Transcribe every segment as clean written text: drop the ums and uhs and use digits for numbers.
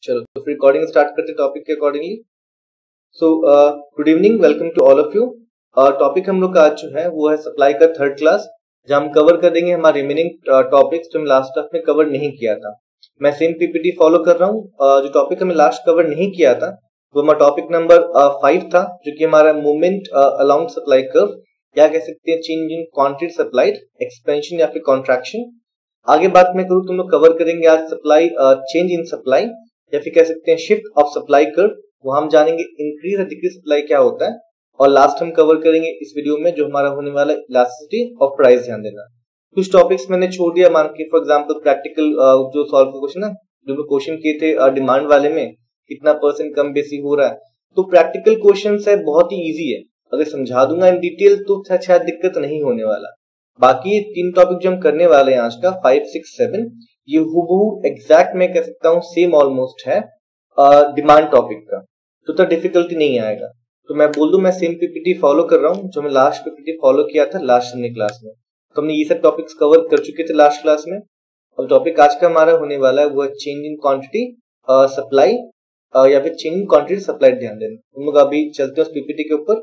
चलो तो फिर रिकॉर्डिंग स्टार्ट करते टॉपिक के accordingly. So good evening, welcome to all of you. Topic हम लोग का आज जो है वो है सप्लाई का थर्ड क्लास, जहां हम कवर करेंगे हमारे रिमेनिंग टॉपिक्स जो हम लास्ट क्लास में कवर नहीं किया था। मैं सेम पीपीटी फॉलो कर रहा हूँ। जो टॉपिक हमें लास्ट कवर नहीं किया था वो हमारा टॉपिक नंबर 5 था, जो कि हमारा मूवमेंट अलोंग सप्लाई कर्व, या कह सकते हैं change in quantity supplied, expansion या फिर कॉन्ट्रैक्शन। आगे बात मैं करूँ तो हम लोग कवर करेंगे आज सप्लाई चेंज इन सप्लाई, या फिर कह सकते हैं शिफ्ट ऑफ सप्लाई कर्व। वो हम जानेंगे इंक्रीज और डिक्रीज सप्लाई क्या होता है, और लास्ट हम कवर करेंगे इस वीडियो में जो हमारा होने वाला है इलास्टिसिटी ऑफ प्राइस। ध्यान देना, कुछ टॉपिक्स मैंने छोड़ दिया, मान के फॉर एग्जांपल प्रैक्टिकल जो सॉल्व क्वेश्चन है, जो क्वेश्चन किए थे डिमांड वाले में कितना परसेंट कम बेसी हो रहा है, तो प्रैक्टिकल क्वेश्चन है, बहुत ही ईजी है। अगर समझा दूंगा इन डिटेल तो शायद दिक्कत नहीं होने वाला। बाकी तीन टॉपिक जो हम करने वाले हैं आज का 5, 6, 7, ये हूबहू एग्जैक्ट मैं कह सकता हूँ सेम ऑलमोस्ट है डिमांड टॉपिक का, तो डिफिकल्टी नहीं आएगा। तो मैं बोल दूं मैं सेम पीपीटी फॉलो कर रहा हूँ जो मैं लास्ट पीपीटी फॉलो किया था लास्ट क्लास में। तो हमने ये सब टॉपिक्स कवर कर चुके थे लास्ट क्लास में। अब टॉपिक आज का हमारा होने वाला है वो है चेंज इन क्वांटिटी सप्लाई, या फिर चेंज इन क्वांटिटी सप्लाई। ध्यान देना, हम लोग अभी चलते हैं उस पीपीटी के ऊपर।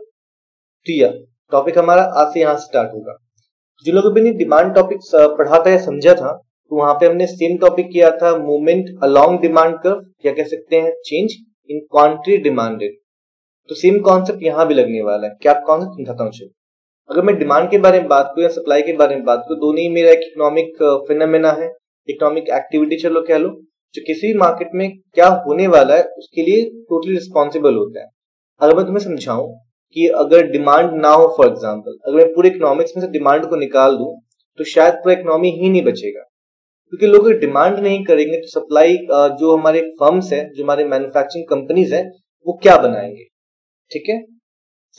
तो यह टॉपिक हमारा आज से यहाँ स्टार्ट होगा। जिन लोगों ने डिमांड टॉपिक पढ़ा था या समझा था, तो वहां पे हमने सेम टॉपिक किया था मूवमेंट अलोंग डिमांड कर्व, या कह सकते हैं चेंज इन क्वांटिटी डिमांडेड। तो सेम कॉन्सेप्ट यहाँ भी लगने वाला है। क्या आप कॉन्सेप्ट समझाता हूँ। चलो, अगर मैं डिमांड के बारे में बात करूँ या सप्लाई के बारे में बात करूँ, दोनों ही मेरा एक इकोनॉमिक फिनोमेना है, इकोनॉमिक एक्टिविटी चलो कह लो, जो किसी भी मार्केट में क्या होने वाला है उसके लिए टोटली रिस्पॉन्सिबल होता है। अगर मैं तुम्हें समझाऊं कि अगर डिमांड ना हो, फॉर एग्जांपल अगर मैं पूरे इकोनॉमिक्स में से डिमांड को निकाल दूं, तो शायद पूरा इकोनॉमी ही नहीं बचेगा, क्योंकि लोग डिमांड नहीं करेंगे तो सप्लाई जो हमारे फर्म्स है, जो हमारे मैन्युफैक्चरिंग कंपनीज है, वो क्या बनाएंगे। ठीक है।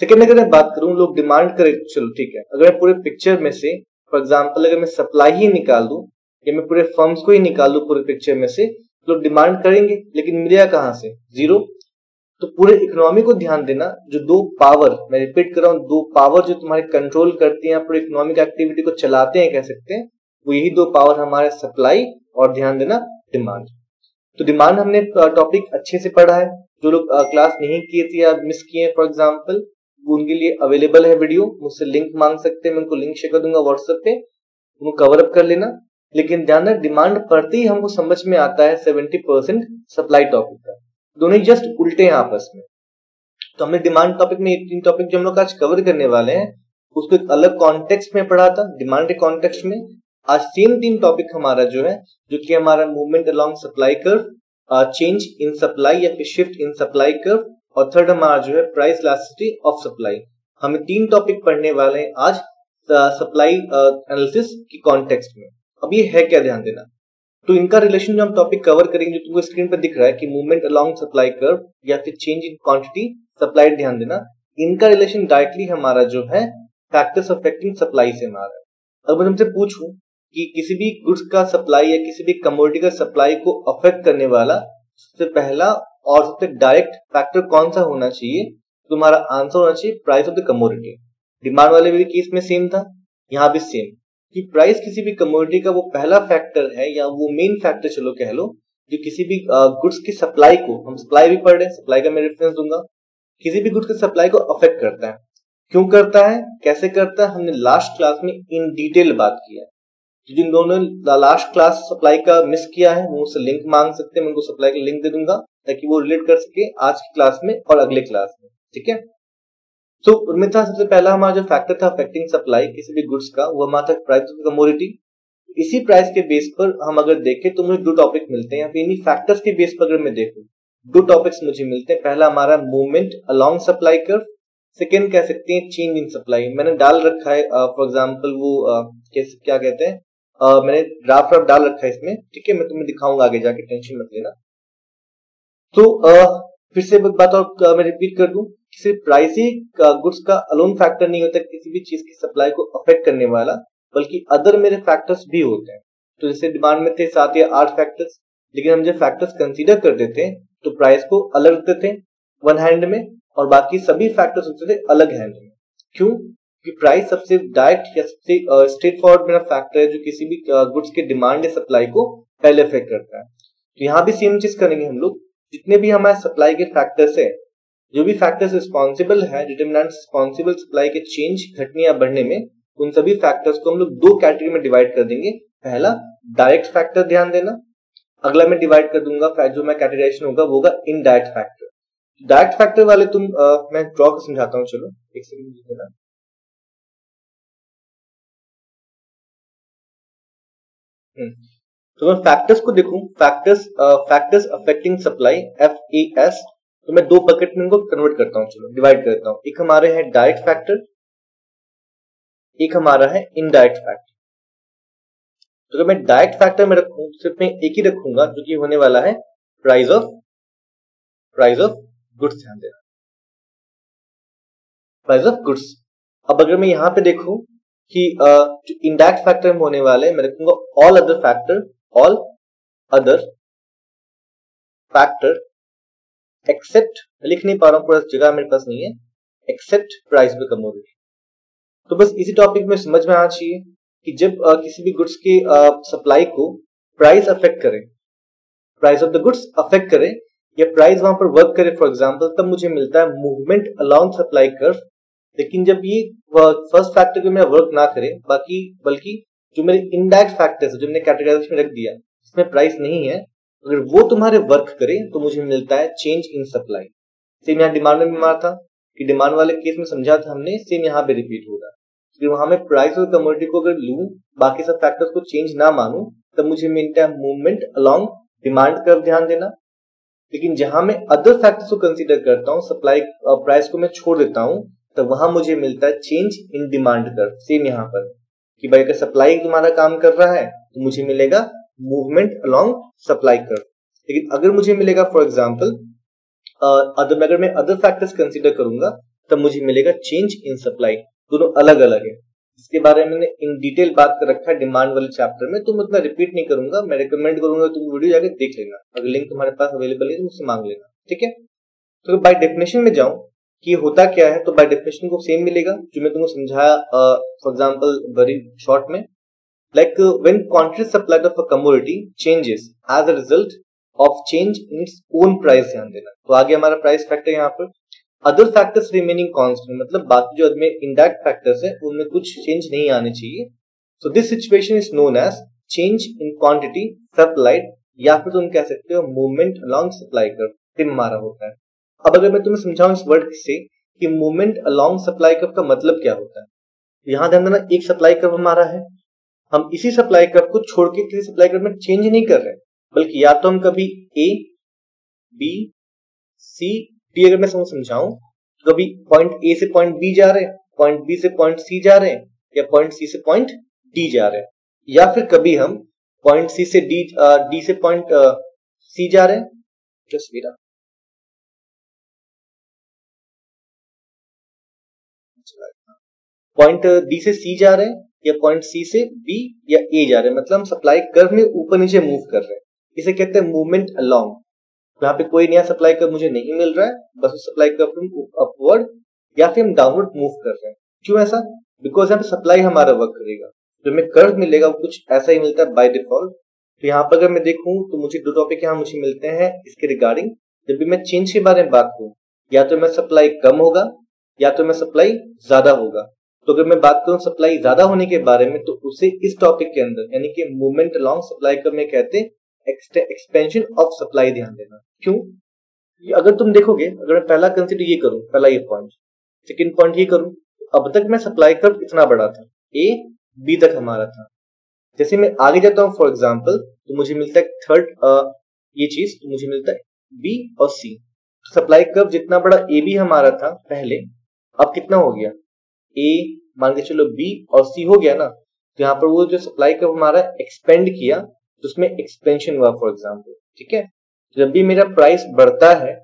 सेकेंड, अगर मैं बात करूं लोग डिमांड करें, चलो ठीक है, अगर मैं पूरे पिक्चर में से फॉर एग्जाम्पल अगर मैं सप्लाई ही निकाल दूं या मैं पूरे फर्म्स को ही निकाल दूं पूरे पिक्चर में से, लोग डिमांड करेंगे, लेकिन मिलेगा कहां से, जीरो। तो पूरे इकोनॉमी को ध्यान देना, जो दो पावर, मैं रिपीट कर रहा हूं, दो पावर जो तुम्हारे कंट्रोल करती हैं पूरे इकोनॉमिक एक्टिविटी को चलाते हैं, कह सकते हैं, वो यही दो पावर हमारे सप्लाई और ध्यान देना डिमांड। तो डिमांड हमने टॉपिक अच्छे से पढ़ा है। जो लोग क्लास नहीं किए थे या मिस किए फॉर एग्जाम्पल, उनके लिए अवेलेबल है वीडियो, मुझसे लिंक मांग सकते हैं, मैं उनको लिंक शेयर कर दूंगा व्हाट्सएप पे, उनको कवर अप कर लेना। लेकिन ध्यान रखना, डिमांड पढ़ते ही हमको समझ में आता है 70% सप्लाई टॉपिक का, दोनों ही जस्ट उल्टे हैं आपस में। तो हमने डिमांड टॉपिक में तीन टॉपिक जो हम लोग आज कवर करने वाले हैं उसको एक अलग कॉन्टेक्स्ट में पढ़ा था, डिमांड के कॉन्टेक्स्ट में। आज सेम तीन टॉपिक हमारा जो है, जो कि हमारा movement along supply curve, change in supply या फिर शिफ्ट इन सप्लाई कर्व, और थर्ड हमारा जो है प्राइस इलास्टिसिटी ऑफ सप्लाई। हमें तीन टॉपिक पढ़ने वाले हैं आज सप्लाई एनालिसिस की कॉन्टेक्स्ट में। अब ये है क्या, ध्यान देना। तो इनका रिलेशन जो हम टॉपिक कवर करेंगे, जो तुमको स्क्रीन पर दिख रहा है कि मूवमेंट अलोंग सप्लाई कर्व या फिर चेंज इन क्वांटिटी सप्लाई, ध्यान देना, इनका रिलेशन डायरेक्टली हमारा जो है फैक्टर्स अफेक्टिंग सप्लाई से हमारा है। अगर मैं तुमसे पूछूं कि किसी भी गुड्स का सप्लाई या किसी भी कमोडिटी का सप्लाई को अफेक्ट करने वाला सबसे पहला और सबसे डायरेक्ट फैक्टर कौन सा होना चाहिए, तो तुम्हारा आंसर होना चाहिए price of the commodity. Demand वाले भी केस में सेम था, यहाँ भी सेम, कि प्राइस किसी भी कमोडिटी का वो पहला फैक्टर है, या वो मेन फैक्टर चलो कह लो, जो किसी भी गुड्स की सप्लाई को, हम सप्लाई भी पढ़ रहे हैं, सप्लाई का मैं रेफरेंस दूंगा, किसी भी गुड्स की सप्लाई को अफेक्ट करता है। क्यों करता है, कैसे करता है, हमने लास्ट क्लास में इन डिटेल बात किया है। तो जिन दोनों ने लास्ट क्लास सप्लाई का मिस किया है वो मुझसे लिंक मांग सकते हैं, मैं उनको सप्लाई का लिंक दे दूंगा ताकि वो रिलेट कर सके आज की क्लास में और अगले क्लास में। ठीक है। तो उनमें था सबसे पहला हमारा जो फैक्टर था अफेक्टिंग सप्लाई किसी भी गुड्स का, वो हमारा था प्राइस ऑफ कमोडिटी। इसी प्राइस के बेस पर हम अगर देखें तो मुझे दो टॉपिक मिलते हैं, या फिर इन्हीं फैक्टर्स के बेस पर अगर मैं देखूं दो टॉपिक्स मुझे मिलते हैं। पहला हमारा movement along supply curve, second कह सकते हैं चेंज इन सप्लाई। मैंने डाल रखा है फॉर एग्जाम्पल वो क्या कहते हैं, मैंने ग्राफ डाल रखा है इसमें। ठीक है, मैं तुम्हें दिखाऊंगा आगे जाके, टेंशन मत लेना। तो फिर से एक बात और मैं रिपीट कर दूं, सिर्फ प्राइस ही गुड्स का अलोन फैक्टर नहीं होता किसी भी चीज की सप्लाई को अफेक्ट करने वाला, बल्कि अदर मेरे फैक्टर्स भी होते हैं। तो जैसे डिमांड में थे 7 या 8 फैक्टर्स, लेकिन हम जब फैक्टर्स कंसीडर करते थे तो प्राइस को अलग रखते थे वन हैंड में, और बाकी सभी फैक्टर्स होते थे अलग हैंड में। क्यों? क्योंकि प्राइस सबसे डायरेक्ट या सबसे स्ट्रेट फॉरवर्ड मेरा फैक्टर है जो किसी भी गुड्स के डिमांड या सप्लाई को पहले अफेक्ट करता है। तो यहाँ भी सेम चीज करेंगे हम लोग, जितने भी हमारे सप्लाई के फैक्टर्स है, जो भी फैक्टर्स रिस्पॉन्सिबल है, डिटरमिनेंट्स रिस्पॉन्सिबल सप्लाई के चेंज, घटने या बढ़ने में, उन सभी फैक्टर्स को हम लोग दो कैटेगरी में डिवाइड कर देंगे। पहला डायरेक्ट फैक्टर, ध्यान देना। अगला मैं डिवाइड कर दूंगा, जो मैं कैटेगराइजेशन होगा वो होगा इनडायरेक्ट फैक्टर। डायरेक्ट फैक्टर वाले मैं ड्रॉ कर समझाता हूँ, चलो एक सेकंड देना। तो मैं फैक्टर्स को देखूं, फैक्टर्स अफेक्टिंग सप्लाई, FAS, तो मैं दो बकेट में इनको कन्वर्ट करता हूं, चलो डिवाइड करता हूं। एक हमारे है डायरेक्ट फैक्टर, एक हमारा है इनडायरेक्ट फैक्टर। तो अगर मैं डायरेक्ट फैक्टर में रखूं, सिर्फ मैं एक ही रखूंगा जो कि होने वाला है प्राइस ऑफ गुड्स। ध्यान देना, प्राइस ऑफ गुड्स। अब अगर मैं यहां पे देखूं कि जो इनडायरेक्ट फैक्टर में होने वाले, मैं रखूंगा ऑल अदर फैक्टर एक्सेप्ट, लिख नहीं पा रहा हूं, पूरा जगह मेरे पास नहीं है, except price of the commodity. तो बस इसी टॉपिक में समझ में आना चाहिए कि जब किसी भी गुड्स के सप्लाई को प्राइस अफेक्ट करे, price of the goods affect करे या प्राइस वहां पर वर्क करे फॉर एग्जांपल, तब मुझे मिलता है मूवमेंट अलोंग सप्लाई कर्व। लेकिन जब ये फर्स्ट फैक्टर को मेरा वर्क ना करे, बल्कि जो मेरे इनडायरेक्ट फैक्टर्स है, जो मैंने कैटेगराइजेशन में रख दिया, इसमें प्राइस नहीं है, अगर वो तुम्हारे वर्क करे तो मुझे मिलता है चेंज इन सप्लाई। सेम यहाँ डिमांड में भी मारा था कि डिमांड वाले केस में समझा था हमने, सेम यहाँ पे रिपीट होगा। फिर वहां में प्राइस और कमोडिटी को अगर लूं, बाकी सब फैक्टर्स को चेंज ना मानूं, तब मुझे मिलता है मूवमेंट अलोंग डिमांड कर्व। ध्यान देना। लेकिन जहां मैं अदर फैक्टर्स को कंसीडर करता हूं, सप्लाई प्राइस को मैं छोड़ देता हूं, तो वहां मुझे मिलता है change in demand curve. Same यहाँ पर कि भाई अगर सप्लाई तुम्हारा काम कर रहा है तो मुझे मिलेगा मूवमेंट अलोंग सप्लाई कर्व। लेकिन अगर मुझे मिलेगा फॉर एग्जांपल अगर मैं अदर फैक्टर्स कंसीडर करूंगा, तब मुझे मिलेगा चेंज इन सप्लाई। दोनों अलग अलग है, इसके बारे में मैंने इन डिटेल बात कर रखा है डिमांड वाले चैप्टर में, तो मैं उतना रिपीट नहीं करूंगा। मैं रिकमेंड करूंगा तुम वीडियो जाकर देख लेना, अगर लिंक तुम्हारे पास अवेलेबल है तो मुझसे मांग लेना, ठीक है। तो बाय डेफिनेशन में जाऊं कि होता क्या है, तो बाय डेफिनेशन को सेम मिलेगा जो मैं तुमको समझाया फॉर एग्जांपल वेरी शॉर्ट में। Like when quantity supplied of a commodity changes as a result of change in its own price, ध्यान देना। तो आगे हमारा प्राइस फैक्टर यहाँ पर अदर फैक्टर्स रिमेनिंग कांस्टेंट, मतलब बाकी जो इनडायरेक्ट फैक्टर्स है उनमें कुछ चेंज नहीं आने चाहिए। So this situation is known as change in quantity supplied, या फिर तुम कह सकते हो मूवमेंट अलोंग सप्लाई कर्व हमारा होता है। अब अगर मैं तुम्हें समझाऊं इस वर्ड से कि मूवमेंट अलोंग सप्लाई कर्व का मतलब क्या होता है, यहां ध्यान देना, एक सप्लाई कर्व हमारा है, हम इसी सप्लाई कर्व को छोड़ के किसी सप्लाई कर्व में चेंज नहीं कर रहे, बल्कि या तो हम कभी ए, बी, सी, डी, अगर मैं समझाऊं तो कभी पॉइंट ए से पॉइंट बी जा रहे हैं, पॉइंट बी से पॉइंट सी जा रहे हैं, या पॉइंट सी से पॉइंट डी जा रहे हैं, या फिर कभी हम पॉइंट सी से डी से पॉइंट सी जा रहे हैं। जस्ट मेरा पॉइंट डी से सी जा रहे हैं, या पॉइंट सी से बी या ए जा रहे हैं, मतलब हम सप्लाई कर्व में ऊपर नीचे मूव कर रहे हैं। इसे कहते हैं मूवमेंट अलोंग। यहाँ पे कोई नया सप्लाई कर्व मुझे नहीं मिल रहा है, बस उस सप्लाई कर्व में अपवर्ड या फिर हम डाउनवर्ड मूव कर रहे हैं। क्यों ऐसा? बिकॉज यहाँ पे सप्लाई हमारा वर्क करेगा, जो हमें कर्व मिलेगा वो कुछ ऐसा ही मिलता है बाय डिफॉल्ट। तो यहाँ पर अगर मैं देखूं तो मुझे दो टॉपिक यहाँ मुझे मिलते हैं इसके रिगार्डिंग। जब भी मैं चेंज के बारे में बात करूं, या तो मैं सप्लाई कम होगा या तो मैं सप्लाई ज्यादा होगा। तो अगर मैं बात करूं सप्लाई ज्यादा होने के बारे में, तो उसे इस टॉपिक के अंदर यानी कि मूवमेंट अलोंग सप्लाई कर्व में कहते हैं एक्सपेंशन ऑफ सप्लाई। ध्यान देना क्यों, अगर तुम देखोगे, अगर मैं पहला कंसीडर ये करूं, पहला ये पॉइंट, सेकंड पॉइंट ये करूं, अब तक मैं सप्लाई कर्व इतना बड़ा था, ए बी तक हमारा था। जैसे मैं आगे जाता हूं फॉर एग्जांपल, तो मुझे मिलता है थर्ड ये चीज, तो मुझे मिलता है बी और सी। सप्लाई कर्व जितना बड़ा ए बी हमारा था पहले, अब कितना हो गया, ए मान के चलो बी और सी हो गया ना। तो यहाँ पर वो जो सप्लाई कर्व हमारा एक्सपेंड किया, तो उसमें एक्सपेंशन हुआ फॉर एग्जांपल, ठीक है। जब भी मेरा प्राइस बढ़ता है,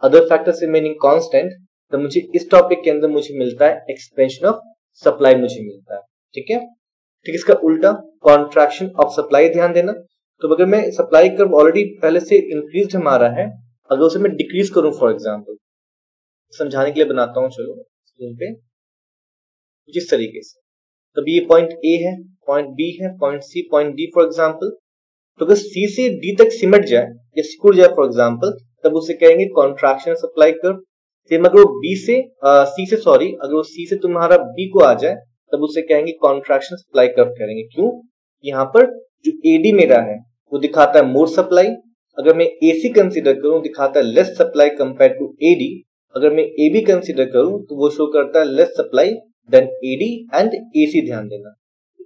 अदर फैक्टर्स रिमेनिंग कांस्टेंट, तो मुझे इस टॉपिक के अंदर मुझे मिलता है एक्सपेंशन ऑफ सप्लाई मुझे मिलता है, ठीक है। ठीक, इसका उल्टा कॉन्ट्रैक्शन ऑफ सप्लाई। ध्यान देना, तो अगर मैं सप्लाई कर्व ऑलरेडी पहले से इंक्रीज हमारा है, अगर उसे मैं डिक्रीज करूं फॉर एग्जांपल, समझाने के लिए बनाता हूं, चलो स्क्रीन पे जिस तरीके से, तब ये पॉइंट ए है, पॉइंट बी है, point C, point D for example. तो अगर सी से डी तक सिमट जाए या सिकुड़ जाए फॉर एग्जांपल, तब उसे कहेंगे कॉन्ट्रैक्शन सप्लाई कर्व। सेम अगर वो बी से अगर वो सी से तुम्हारा बी को आ जाए तब उसे कहेंगे कॉन्ट्रैक्शन सप्लाई कर्व करेंगे। क्यों? यहाँ पर जो एडी मेरा है वो दिखाता है मोर सप्लाई, अगर मैं एसी कंसीडर करूं दिखाता है less supply compare to AD, अगर मैं एबी कंसीडर करूं तो वो शो करता है less supply than AD and AC. ध्यान देना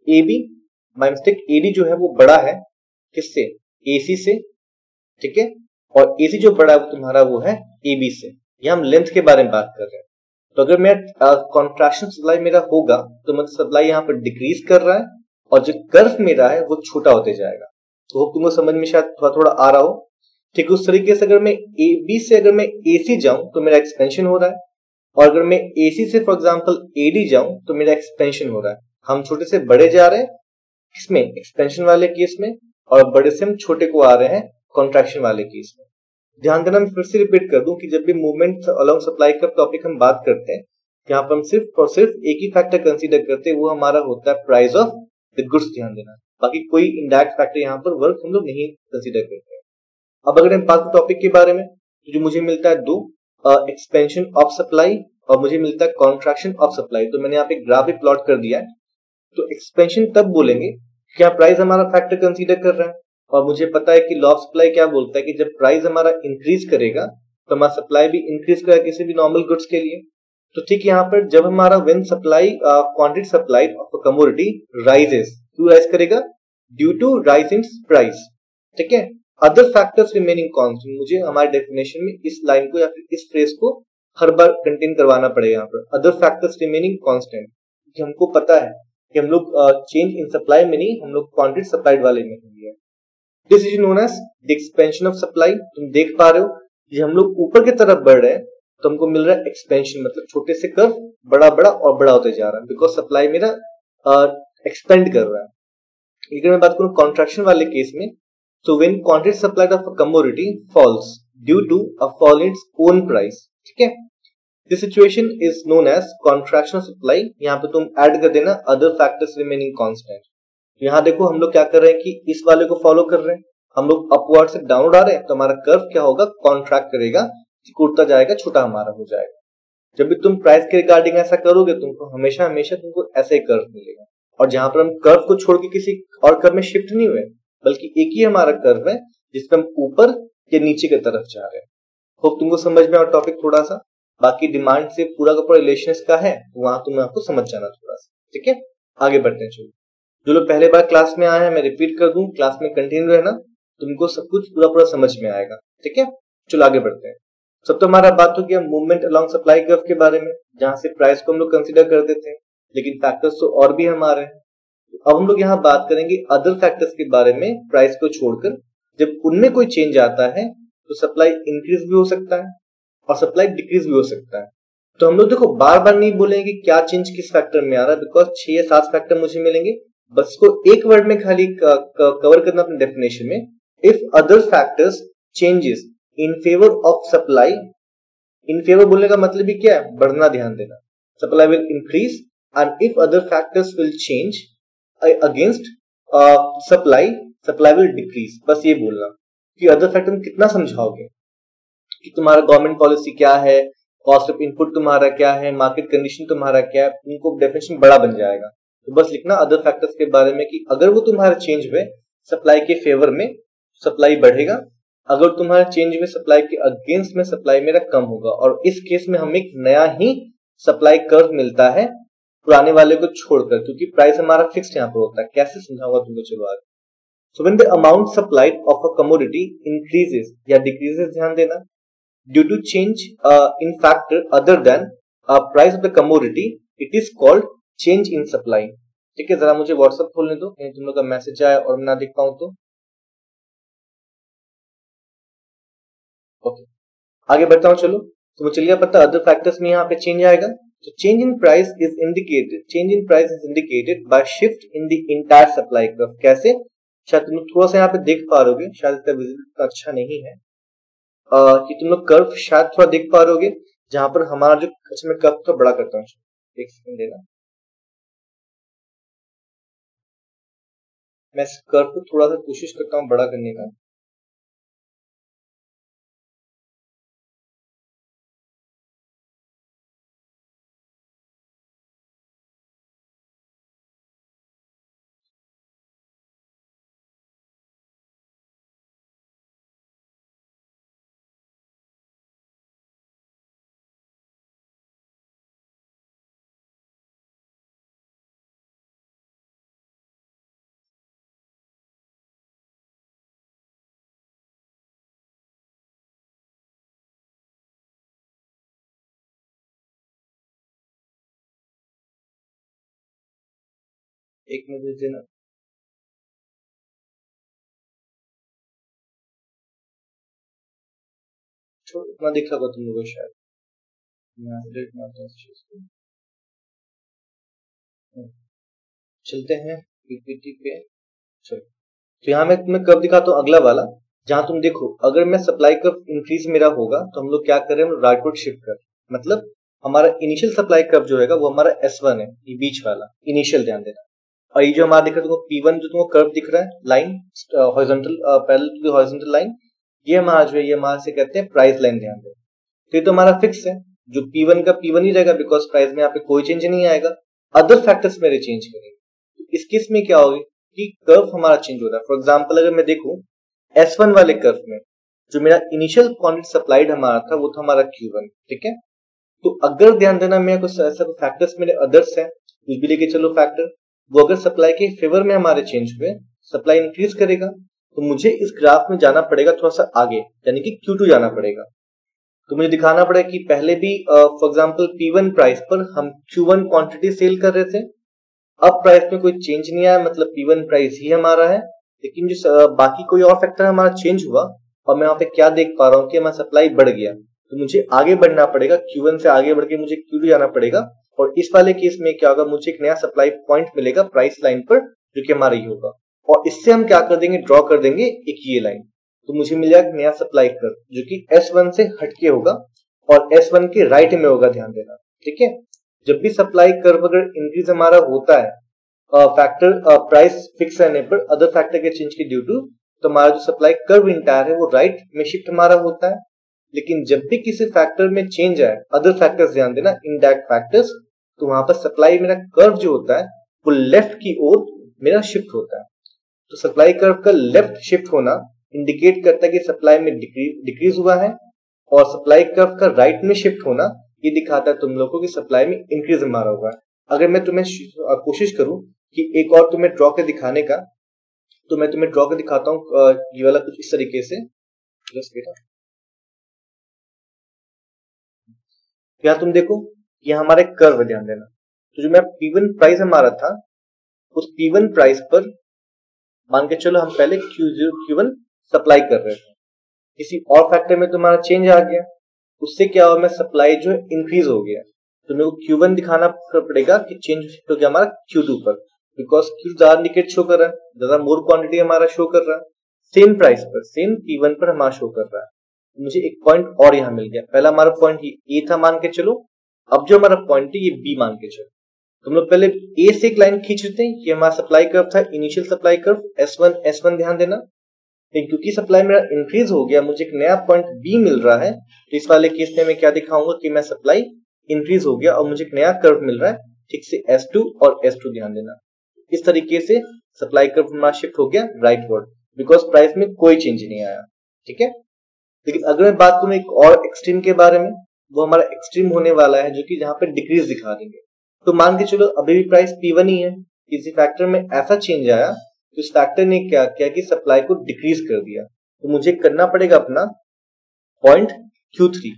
एबी बाय मिस्टेक एडी जो है वो बड़ा है किससे? एसी से, ठीक है, और एसी जो बड़ा है वो तुम्हारा वो है एबी से। ये हम लेंथ के बारे में बात कर रहे हैं। तो अगर मैं कॉन्ट्रैक्शन सप्लाई मेरा होगा तो मतलब सप्लाई यहाँ पर डिक्रीज कर रहा है और जो कर्व मेरा है वो छोटा होते जाएगा। तो होप तुमको समझ में शायद थोड़ा थोड़ा आ रहा हो। ठीक उस तरीके से अगर मैं ए बी से अगर मैं एसी जाऊं तो मेरा एक्सपेंशन हो रहा है, और अगर मैं एसी से फॉर एग्जांपल एडी जाऊं तो मेरा एक्सपेंशन हो रहा है। हम छोटे से बड़े जा रहे हैं किसमें? एक्सपेंशन वाले केस में, और बड़े से हम छोटे को आ रहे हैं कॉन्ट्रैक्शन वाले केस में। ध्यान देना, मैं फिर से रिपीट कर दूं कि जब भी मूवमेंट अलोंग सप्लाई का टॉपिक हम बात करते हैं यहाँ पर हम सिर्फ और सिर्फ एक ही फैक्टर कंसीडर करते हैं, वो हमारा होता है प्राइस ऑफ द गुड्स। ध्यान देना, बाकी कोई इनडायरेक्ट फैक्टर यहाँ पर वर्क हम लोग नहीं कंसीडर करते हैं। अब अगर हम बात टॉपिक के बारे में, तो जो मुझे मिलता है दो, एक्सपेंशन ऑफ सप्लाई और मुझे मिलता है कॉन्ट्रैक्शन ऑफ सप्लाई। तो मैंने यहाँ पे ग्राफ भी प्लॉट कर दिया है। तो एक्सपेंशन तब बोलेंगे क्या प्राइस हमारा फैक्टर कंसीडर कर रहा है, और मुझे पता है कि लॉ ऑफ सप्लाई क्या बोलता है कि जब प्राइस हमारा इंक्रीज करेगा तो हमारा सप्लाई भी इंक्रीज करेगा किसी भी नॉर्मल गुड्स के लिए। तो ठीक यहाँ पर जब हमारा when supply quantity supplied of a commodity rises, क्यों राइज करेगा? Due to rise in price, ठीक है। अदर फैक्टर्स रिमेनिंग कांस्टेंट, मुझे हमारे डेफिनेशन में इस लाइन को या फिर इस फ्रेज को हर बार कंटेन करवाना पड़ेगा यहाँ पर, अदर फैक्टर्स रिमेनिंग कांस्टेंट, कि हमको पता है कि हम लोग चेंज इन सप्लाई में नहीं, हम लोग क्वांटिटी सप्लाइड वाले में होंगे। This is known as the expansion of supply. तुम देख पा रहे हो कि हम लोग ऊपर की तरफ बढ़ रहे हैं तो हमको मिल रहा है एक्सपेंशन, मतलब छोटे से कर्व बड़ा बड़ा और बड़ा होते जा रहा है, बिकॉज सप्लाई मेरा एक्सपेंड कर रहा है। अगर मैं बात करूं कॉन्ट्रैक्शन वाले केस में, so when quantity supplied of a commodity falls due to a fall in its own price, ठीक है, this situation is known as contraction of supply। यहाँ पे तुम ऐड कर देना other factors remaining constant। यहाँ देखो हम लोग क्या कर रहे हैं कि इस वाले को फॉलो कर रहे हैं, हम लोग अपवर्ड से डाउनवर्ड आ रहे हैं तो हमारा कर्व क्या होगा? कॉन्ट्रैक्ट करेगा, सिकुड़ता जाएगा, छोटा हमारा हो जाएगा। जब भी तुम प्राइस के रिगार्डिंग ऐसा करोगे तुमको हमेशा हमेशा तुमको ऐसा ही कर्व मिलेगा। और जहां पर हम कर्व को छोड़ के किसी और कर्व में शिफ्ट नहीं हुए, बल्कि एक ही हमारा कर्व है जिसमें हम ऊपर या नीचे की तरफ जा रहे हैं। होप तुमको समझ में और टॉपिक थोड़ा सा, बाकी डिमांड से पूरा का पूरा रिलेशन इसका है, वहां तुम आपको समझ जाना थोड़ा सा, ठीक है। आगे बढ़ते हैं। चलो, जो लोग पहले बार क्लास में आए हैं मैं रिपीट कर दूं, क्लास में कंटिन्यू रहना, तुमको सब कुछ पूरा पूरा समझ में आएगा, ठीक है। चलो आगे बढ़ते हैं। सब तो हमारा बात हो गया मूवमेंट अलोंग सप्लाई कर्व के बारे में, जहां से प्राइस को हम लोग कंसीडर करते थे, लेकिन फैक्टर्स तो और भी हमारे हैं। अब हम लोग यहाँ बात करेंगे अदर फैक्टर्स के बारे में, प्राइस को छोड़कर। जब उनमें कोई चेंज आता है तो सप्लाई इंक्रीज भी हो सकता है और सप्लाई डिक्रीज भी हो सकता है। तो हम लोग देखो बार बार नहीं बोलेंगे क्या चेंज किस फैक्टर में आ रहा है, बिकॉज 6 या 7 फैक्टर मुझे मिलेंगे, बस इसको एक वर्ड में खाली कवर करना अपने डेफिनेशन में, if other factors changes in favour of supply. In favour बोलने का मतलब भी क्या है? बढ़ना। ध्यान देना, supply will increase and if other factors will change against supply will decrease. बस ये बोलना कि अदर फैक्टर में कितना समझाओगे कि तुम्हारा गवर्नमेंट पॉलिसी क्या है, कॉस्ट ऑफ इनपुट तुम्हारा क्या है, मार्केट कंडीशन तुम्हारा क्या है, उनको डेफिनेशन बड़ा बन जाएगा। तो बस लिखना अदर फैक्टर्स के बारे में कि अगर वो तुम्हारा चेंज हुए सप्लाई के फेवर में सप्लाई बढ़ेगा, अगर तुम्हारा चेंज हुए सप्लाई के अगेंस्ट में सप्लाई मेरा कम होगा। और इस केस में हमें एक नया ही सप्लाई कर्व मिलता है पुराने वाले को छोड़कर, क्योंकि प्राइस हमारा फिक्स्ड यहाँ पर होता है। कैसे समझाऊंगा तुमको, चलो आगे। So when the amount supplied of a commodity increases या डिक्रीजेस, ध्यान देना, due to change in factor other than price of the commodity, it is called change in supply. ठीक है, जरा मुझे व्हाट्सएप खोलने दो, कहीं तुम लोग का मैसेज आया और मैं ना देख पाऊं तो। ओके, आगे बढ़ता हूं। चलो, तो चलिए पता अदर फैक्टर्स में यहाँ पे चेंज आएगा। So change in price is indicated by shift in the entire supply curve। कैसे? शायद तुम लोग थोड़ा सा यहाँ पे देख पा रहोगे, शायद इसका विजिबिलिटी अच्छा नहीं है, कि तुम लोग कर्व शायद थोड़ा देख पा रहोगे, जहां पर हमारा जो, अच्छा मैं कर्व तो बड़ा करता हूँ, एक सेकंड देना, मैं इस कर्व को थोड़ा सा कोशिश करता हूँ बड़ा करने का। एक मिनट देना। इतना दिख रहा होगा तुम लोगों को शायद। मैं अपडेट मारता हूँ इस चीज को। चलते हैं पीपीटी पे। चलो, तो यहाँ मैं तुम्हें कर्व दिखाता हूँ अगला वाला, जहां तुम देखो अगर मैं सप्लाई कर्व इंक्रीज मेरा होगा तो हम लोग क्या कर रहे हैं, राइटवर्ड शिफ्ट कर, मतलब हमारा इनिशियल सप्लाई कर्व जो है वो हमारा S1 है, ये बीच वाला इनिशियल, ध्यान देना। और ये जो हमारा दिख रहा है तुमको P1 जो तुमको कर्व दिख रहा है, line horizontal parallel to the horizontal line, ये हमारा जो है ये हमारा से कहते हैं प्राइस लाइन, ध्यान देना। तो ये तो हमारा फिक्स है, जो P1 का P1 ही रहेगा बिकॉज प्राइस में यहाँ पे कोई चेंज नहीं आएगा, अदर फैक्टर्स मेरे चेंज करेंगे। तो इस केस में क्या होगी कि कर्व हमारा चेंज हो रहा है। फॉर एग्जांपल अगर मैं देखूं S1 वाले कर्व में जो मेरा इनिशियल क्वांटिटी सप्लाइड हमारा था वो था हमारा Q1, ठीक है। तो अगर ध्यान देना मैं कुछ ऐसा फैक्टर्स मेरे अदर्स है, कुछ भी लेके चलो फैक्टर, वो अगर सप्लाई के फेवर में हमारे चेंज हुए, सप्लाई इंक्रीज करेगा, तो मुझे इस ग्राफ में जाना पड़ेगा थोड़ा सा आगे, यानी कि Q2 जाना पड़ेगा। तो मुझे दिखाना पड़ेगा कि पहले भी फॉर एग्जांपल P1 प्राइस पर हम Q1 क्वांटिटी सेल कर रहे थे, अब प्राइस में कोई चेंज नहीं आया, मतलब P1 प्राइस ही हमारा है, लेकिन जो बाकी कोई और फैक्टर हमारा चेंज हुआ और मैं यहाँ पे क्या देख पा रहा हूँ कि हमारा सप्लाई बढ़ गया, तो मुझे आगे बढ़ना पड़ेगा, Q1 से आगे बढ़ के मुझे Q2 जाना पड़ेगा। और इस वाले केस में क्या होगा, मुझे एक नया सप्लाई पॉइंट मिलेगा प्राइस लाइन पर, जो कि हमारा ये होगा, और इससे हम क्या कर देंगे, ड्रॉ कर देंगे एक ये लाइन, तो मुझे मिलेगा एक नया सप्लाई कर्व जो कि S1 से हटके होगा और S1 के राइट में होगा, ध्यान देना, ठीक है। जब भी सप्लाई कर्व अगर इंक्रीज हमारा होता है फैक्टर प्राइस फिक्स रहने पर अदर फैक्टर के चेंज के ड्यू टू, तो हमारा जो सप्लाई कर्व इंटायर है वो राइट में शिफ्ट हमारा होता है। लेकिन जब भी किसी फैक्टर में चेंज आए, अदर फैक्टर्स ध्यान देना, इनडायरेक्ट फैक्टर्स, तो वहां पर सप्लाई मेरा कर्व जो होता है वो लेफ्ट की ओर मेरा शिफ्ट होता है। तो सप्लाई कर्व का लेफ्ट शिफ्ट होना इंडिकेट करता है कि सप्लाई में डिक्रीज हुआ है, और सप्लाई कर्व का राइट में शिफ्ट होना ये दिखाता है तुम लोगों को कि सप्लाई में इंक्रीज हमारा हुआ है। अगर मैं तुम्हें कोशिश करूं कि एक और तुम्हें ड्रॉ के दिखाने का, तो मैं तुम्हें ड्रॉ के दिखाता हूँ ये वाला कुछ इस तरीके से। जस्ट बेटा, यहाँ तुम देखो ये हमारा कर्व है, ध्यान देना। तो जो मैं P1 प्राइस हमारा था, उस P1 प्राइस पर मान के चलो हम पहले Q1 सप्लाई कर रहे थे, किसी और फैक्टर में तुम्हारा चेंज आ गया, उससे क्या हुआ, मैं सप्लाई जो है इंक्रीज हो गया, तो मेरे को Q1 दिखाना पड़ेगा कि चेंज हो गया हमारा Q2 पर, बिकॉज Q ज्यादा इंडिकेट शो कर रहा है, ज्यादा मोर क्वांटिटी हमारा शो कर रहा है, सेम प्राइस पर, सेम P1 पर हमारा शो कर रहा है। मुझे एक पॉइंट और यहाँ मिल गया, पहला हमारा पॉइंट ये था मान के चलो, अब जो हमारा पॉइंट है ये B मान के चलो। तुम लोग पहले A से एक लाइन खींच लेते हैं, ये हमारा सप्लाई कर्व था, इनिशियल सप्लाई कर्व S1, ध्यान देना। लेकिन क्योंकि सप्लाई मेरा इंक्रीज हो गया, मुझे एक नया पॉइंट B मिल रहा है, तो इस वाले केस में मैं क्या दिखाऊंगा कि मैं सप्लाई इंक्रीज हो गया और मुझे एक नया कर्व मिल रहा है, ठीक से S2 और S2, ध्यान देना। इस तरीके से सप्लाई कर्व हमारा शिफ्ट हो गया राइटवर्ड, बिकॉज प्राइस में कोई चेंज नहीं आया, ठीक है। लेकिन अगर मैं बात करूं एक और एक्सट्रीम के बारे में, वो हमारा एक्सट्रीम होने वाला है जो कि जहां पे डिक्रीज दिखा देंगे। तो मान के चलो अभी भी प्राइस P1 ही है, किसी फैक्टर में ऐसा चेंज आया तो इस फैक्टर ने क्या किया कि सप्लाई को डिक्रीज कर दिया, तो मुझे करना पड़ेगा अपना पॉइंट Q3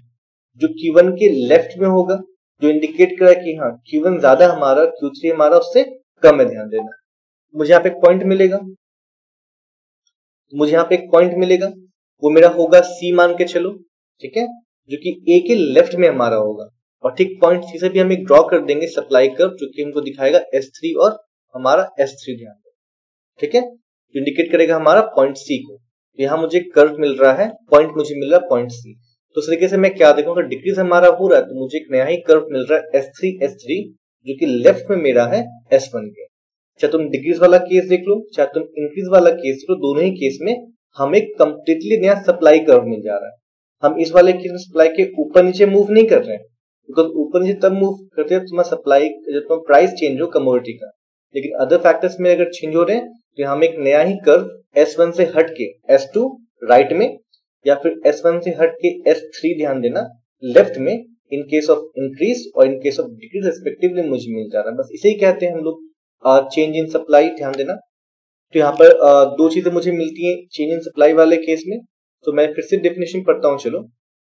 जो Q1 के लेफ्ट में होगा, जो इंडिकेट कर रहा है कि हाँ Q1 ज्यादा हमारा, Q3 हमारा उससे कम है, ध्यान देना। मुझे यहाँ पे एक पॉइंट मिलेगा, वो मेरा होगा C मान के चलो, ठीक है, जो कि A के लेफ्ट में हमारा होगा, और ठीक पॉइंट C से भी हम एक ड्रॉ कर देंगे सप्लाई कर्व जो कि हमको दिखाएगा S3 और हमारा S3, ध्यान दो, ठीक है, जो इंडिकेट करेगा हमारा पॉइंट C को। यहाँ मुझे कर्व मिल रहा है, पॉइंट मुझे मिल रहा है पॉइंट C। तो इस तरीके से मैं क्या देखूंगा, डिक्रीज हमारा हो रहा है तो मुझे एक नया ही कर्व मिल रहा है S3 जो कि लेफ्ट में मेरा है S1 के। चाहे तुम डिक्रीज वाला केस देख लो, चाहे तुम इंक्रीज वाला केस देख लो, दोनों ही केस में हमें कंप्लीटली नया सप्लाई कर्व मिल जा रहा है। हम इस वाले केस में सप्लाई के ऊपर नीचे मूव नहीं कर रहे हैं, बिकॉज ऊपर नीचे तब मूव करते हैं तुम्हारा सप्लाई, जब तुम्हारा प्राइस चेंज हो कमोडिटी का। लेकिन अदर फैक्टर्स में अगर चेंज हो रहे हैं तो हम एक नया ही कर्व S1 से हट के S2 राइट में, या फिर S1 से हट के S3 ध्यान देना लेफ्ट में, इन केस ऑफ इंक्रीज और in case of decrease respectively मुझे मिल जा रहा है। बस इसे ही कहते हैं हम लोग चेंज इन सप्लाई, ध्यान देना। तो यहाँ पर दो चीजें मुझे मिलती हैं चेंज इन सप्लाई वाले केस में। तो मैं फिर से डेफिनेशन पढ़ता हूँ, चलो।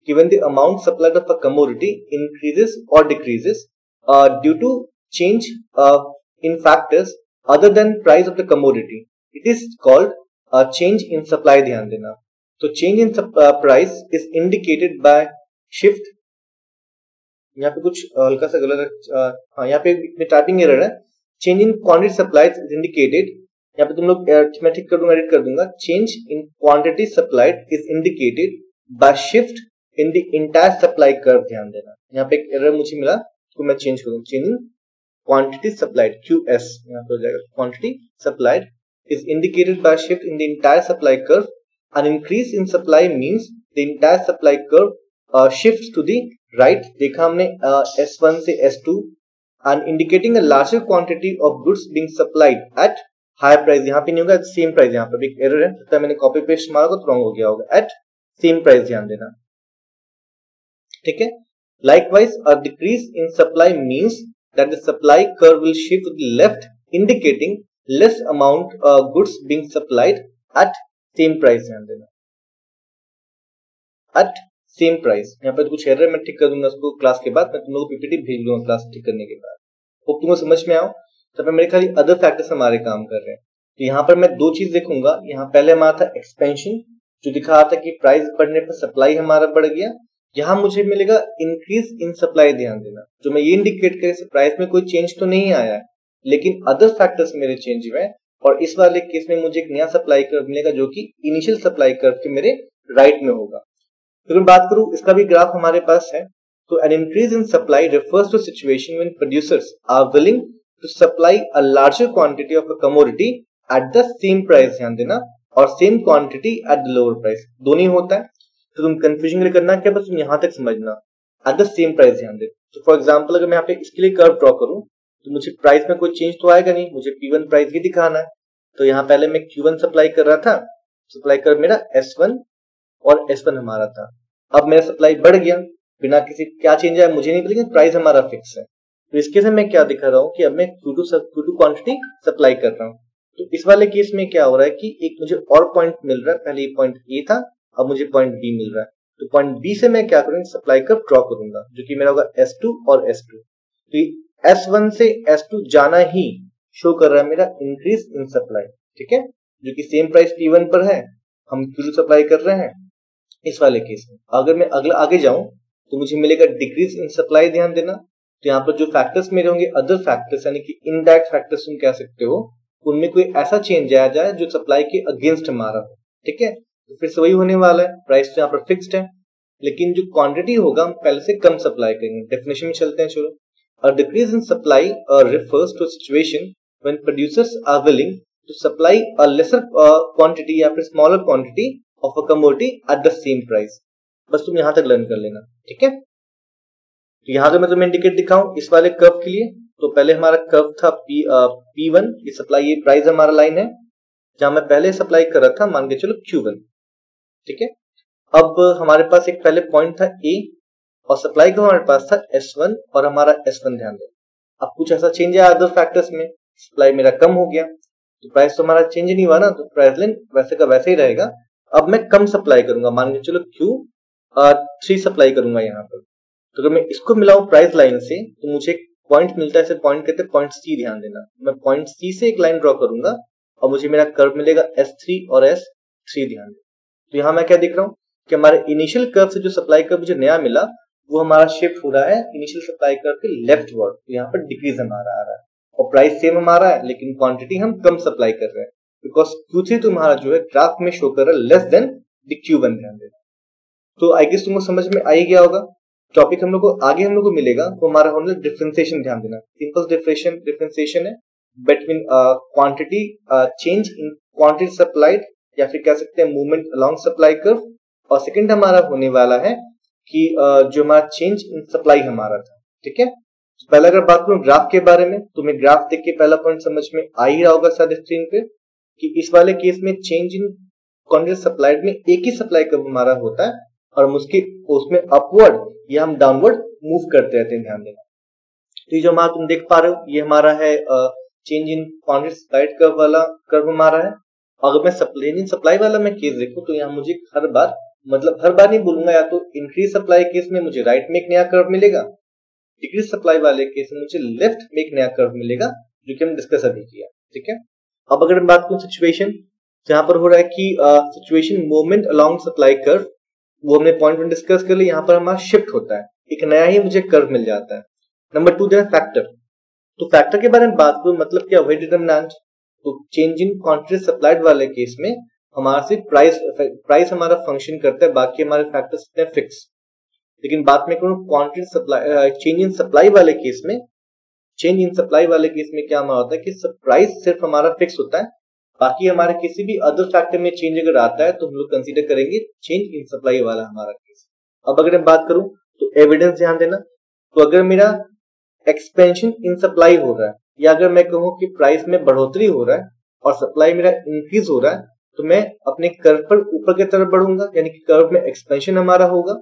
Given the amount supplied of a commodity increases और decreases due to change in factors other than price of the commodity, it is called change in supply, ध्यान देना। तो change in price is indicated by shift, यहाँ पे कुछ हल्का सा गलत, हाँ यहाँ पे टाइपिंग एरर है। Change in quantity supplied is indicated, यहाँ पे तुम लोग मैं ठीक कर दूंगा, एडिट कर दूंगा। Change in quantity supplied is indicated by shift in the entire supply curve, ध्यान देना। यहाँ पे एक एरर मुझे मिला, तो मैं चेंज करूँ, change in quantity supplied QS यहाँ पे हो जाएगा, quantity supplied is indicated by shift in the entire supply curve. An increase in supply means the entire supply curve shifts to the right, देखा हमने S1 से S2, and indicating a larger quantity of goods being supplied at higher price, यहाँ पे नहीं होगा same price, यहाँ पर भी एक एरर है, लगता है मैंने कॉपी पेस्ट मारा तो रॉन्ग हो गया होगा, at सेम प्राइस, ध्यान देना, ठीक है। Likewise, a decrease in supply means that the supply curve will shift to the left, indicating less amount goods being supplied at same price, ध्यान देना, एट सेम प्राइस। यहाँ पे तो कुछ एरर मैं ठीक कर दूंगा उसको क्लास के बाद, मैं तुम लोगों को पीपीटी भेज दूंगा क्लास ठीक करने के बाद। होप तुमको समझ में आओ। तब मेरे खाली अदर फैक्टर्स हमारे काम कर रहे हैं। तो यहाँ पर मैं दो चीज देखूंगा। यहाँ पहले हमारा था एक्सपेंशन, जो दिखा रहा था कि प्राइस बढ़ने पर सप्लाई हमारा बढ़ गया। यहाँ मुझे मिलेगा इंक्रीज इन सप्लाई, ध्यान देना, जो मैं ये इंडिकेट करे प्राइस में कोई चेंज तो नहीं आया है, लेकिन अदर फैक्टर्स मेरे चेंज हुए हैं। और इस वाले केस में मुझे एक नया सप्लाई कर्व मिलेगा जो कि इनिशियल सप्लाई कर्व के मेरे राइट में होगा। तो मैं बात करूं, इसका भी ग्राफ हमारे पास है। तो an increase in supply refers to situation when producers are willing to supply a larger quantity of a commodity at the same price, ध्यान देना, और same quantity at the lower price, दोनों ही होता है। तो तुम कंफ्यूजन करना क्या, बस तुम यहां तक समझना, एट द सेम प्राइस, ध्यान दे। तो फॉर एग्जाम्पल अगर मैं यहाँ पे इसके लिए कर्व ड्रॉ करूं तो मुझे प्राइस में कोई चेंज तो आएगा नहीं, मुझे P1 प्राइस ही दिखाना है। तो यहाँ पहले मैं Q1 सप्लाई कर रहा था, सप्लाई कर मेरा S1 और S1 हमारा था। अब मेरा सप्लाई बढ़ गया, बिना किसी क्या चेंज आया मुझे नहीं पता, लेकिन प्राइस हमारा फिक्स है। तो इसके से मैं क्या दिखा रहा हूँ कि अब मैं Q2 क्वांटिटी सप्लाई कर रहा हूँ। तो इस वाले केस में क्या हो रहा है कि एक मुझे और पॉइंट मिल रहा है, पहले पॉइंट A था, अब मुझे पॉइंट B मिल रहा है। तो पॉइंट B से मैं क्या करूंगा, सप्लाई कर्व ड्रॉ करूंगा, जो कि मेरा होगा S2 और S2। तो S1 से S2 जाना ही शो कर रहा है मेरा इंक्रीज इन सप्लाई, ठीक है, जो कि सेम प्राइस P1 पर है, हम Q2 सप्लाई कर रहे हैं। इस वाले केस में अगर मैं अगला आगे जाऊं तो मुझे मिलेगा डिक्रीज इन सप्लाई, ध्यान देना। तो यहाँ पर जो फैक्टर्स मेरे होंगे अदर फैक्टर्स, यानी कि इनडायरेक्ट फैक्टर्स तुम कह सकते हो, उनमें कोई ऐसा चेंज आया जाए जो सप्लाई के अगेंस्ट हमारा हो, ठीक है। तो फिर से वही होने वाला है, प्राइस तो यहाँ पर फिक्स्ड है, लेकिन जो क्वांटिटी होगा हम पहले से कम सप्लाई करेंगे। डेफिनेशन में चलते हैं, चलो। A decrease in supply refers to a situation when producers are willing to supply a lesser quantity या फिर smaller quantity of a commodity at the same price। बस तुम यहां तक लर्न कर लेना, ठीक है। तो यहां अगर मैं तुम्हें इंडिकेट दिखाऊं इस वाले कर्व के लिए, तो पहले हमारा कर्व था P1, ये सप्लाई, ये प्राइस हमारा लाइन है, जहां मैं पहले सप्लाई कर रहा था, मान के चलो Q1, ठीक है। अब हमारे पास एक पहले पॉइंट था A और सप्लाई का हमारे पास था S1 और हमारा S1, ध्यान दे। अब कुछ ऐसा चेंज है अदर फैक्टर्स में, सप्लाई मेरा कम हो गया, तो प्राइस तो हमारा चेंज नहीं हुआ ना, तो प्राइस लाइन वैसे का वैसे ही रहेगा। अब मैं कम सप्लाई करूंगा, मान के चलो Q3 सप्लाई करूंगा यहाँ पर। तो अगर मैं इसको मिलाऊं प्राइस लाइन से तो मुझे एक पॉइंट मिलता है, इसे पॉइंट कहते हैं पॉइंट C, ध्यान देना। मैं पॉइंट C से एक लाइन ड्रॉ करूंगा और मुझे मेरा कर्व मिलेगा S3 और S3, ध्यान दे। तो यहाँ मैं क्या देख रहा हूँ कि हमारे इनिशियल कर्व से जो सप्लाई कर्व मुझे नया मिला वो हमारा शिफ्ट हो रहा है इनिशियल सप्लाई कर्व के लेफ्ट वर्ड, तो यहाँ पर डिक्रीज हमारा आ रहा है, और प्राइस सेम हमारा है लेकिन क्वांटिटी हम कम सप्लाई कर रहे हैं, बिकॉज Q3 तुम्हारा जो है ग्राफ में शो कर रहा है लेस देन द Q1, ध्यान देना। तो आई गेस तुमको समझ में आ ही गया होगा। टॉपिक हम लोग को आगे हम लोग को मिलेगा, तो हमारा होना डिफरेंशिएशन, ध्यान देना, सिंपल डिफरेंशिएशन है। Between quantity change in quantity supplied, या फिर कह सकते हैं मूवमेंट अलोंग सप्लाई कर्व। और सेकंड हमारा होने वाला है कि जो हमारा चेंज इन सप्लाई हमारा था। ठीक है, पहले अगर बात करूं ग्राफ के बारे में, तो मैं ग्राफ देख के पहला पॉइंट समझ में आ ही रहा होगा शायद स्क्रीन पे कि इस वाले केस में चेंज इन क्वांटिटी सप्लाइड में एक ही सप्लाई कर्व हमारा होता है और हम उसमें अपवर्ड या हम डाउनवर्ड मूव करते रहते हैं, ध्यान देना। तो ये जो हमारा तुम देख पा रहे हो, ये हमारा है change in quantity supplied curve वाला कर्व हमारा है। अगर मैं सप्लाई वाला मैं केस देखूं तो यहाँ मुझे हर बार नहीं बोलूंगा, या तो इंक्रीज सप्लाई केस में मुझे राइट में एक नया कर्व मिलेगा, डिक्रीज सप्लाई वाले केस में मुझे लेफ्ट में एक नया कर्व मिलेगा, जो कि हम डिस्कस अभी किया। ठीक है, अब अगर मैं बात करूं सिचुएशन, यहाँ पर हो रहा है कि situation movement along supply curve, वो हमने पॉइंट वन डिस्कस कर लिया। यहाँ पर हमारा शिफ्ट होता है, एक नया ही मुझे कर्व मिल जाता है। नंबर टू देना फैक्टर। तो फैक्टर के बारे में बात करूं, मतलब क्या, वही डिटरमिनेंट। तो चेंज इन क्वांटिटी सप्लाइड वाले केस में हमारा सिर्फ प्राइस हमारा फंक्शन करता है, बाकी हमारे फैक्टर्स होते हैं फिक्स। लेकिन बात में करूं quantity supply change in supply वाले केस में, क्या हमारा होता है कि प्राइस सिर्फ हमारा फिक्स होता है, बाकी हमारे किसी भी अदर फैक्टर में चेंज अगर आता है तो हम लोग कंसीडर करेंगे चेंज इन सप्लाई वाला हमारा केस। अब अगर मैं बात करूं तो एविडेंस ध्यान देना। तो अगर मेरा एक्सपेंशन इन सप्लाई हो रहा है, या अगर मैं कहूं कि प्राइस में बढ़ोतरी हो रहा है और सप्लाई मेरा इंक्रीज हो रहा है, तो मैं अपने कर्व पर ऊपर की तरफ बढ़ूंगा, यानी कि कर्व में एक्सपेंशन हमारा होगा।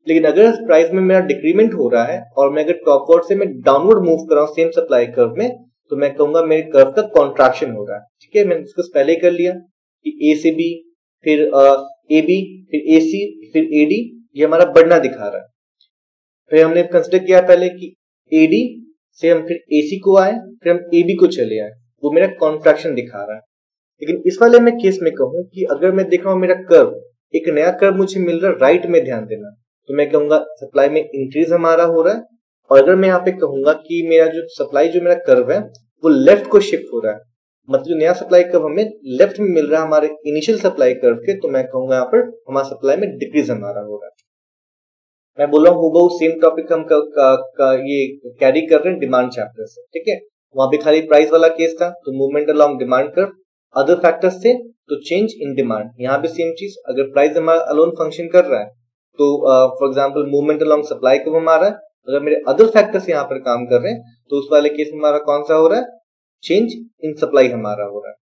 लेकिन अगर प्राइस में मेरा डिक्रीमेंट हो रहा है और मैं अगर टॉपवर्ड से मैं डाउनवर्ड मूव कर रहा हूं सेम सप्लाई कर्व में, तो मैं कहूंगा मेरे कर्व का कॉन्ट्रैक्शन हो रहा है। ठीक है, मैंने डिस्कस पहले कर लिया कि ए से बी, फिर ए बी, फिर ए सी, फिर ए डी, ये हमारा बढ़ना दिखा रहा है। फिर हमने कंसिडर किया पहले कि एडी से हम फिर एसी को आए, फिर हम एबी को चले आए, वो मेरा कॉन्ट्रैक्शन दिखा रहा है। लेकिन इस वाले में केस में कहूं कि अगर मैं देख रहा हूं मेरा कर्व, एक नया कर्व मुझे मिल रहा है राइट में, ध्यान देना, तो मैं कहूंगा सप्लाई में इंक्रीज हमारा हो रहा है। और अगर मैं यहाँ पे कहूंगा कि मेरा जो सप्लाई जो मेरा कर्व है वो लेफ्ट को शिफ्ट हो रहा है, मतलब जो नया सप्लाई कर्व हमें लेफ्ट में मिल रहा है हमारे इनिशियल सप्लाई कर्व के, तो मैं कहूंगा यहाँ पर हमारा सप्लाई में डिक्रीज हमारा हो रहा है। मैं बोल रहा हूँ हूबहू सेम टॉपिक हम ये कैरी कर रहे हैं डिमांड चैप्टर से। ठीक है, वहां पे खाली प्राइस वाला केस था, तो movement along demand curve, other factors थे तो चेंज इन डिमांड। यहाँ पे सेम चीज, अगर प्राइस हमारा अलोन फंक्शन कर रहा है तो for example movement along supply curve हमारा है। अगर मेरे अदर फैक्टर्स यहाँ पर काम कर रहे हैं तो उस वाले केस में हमारा कौन सा हो रहा है, चेंज इन सप्लाई हमारा हो रहा है।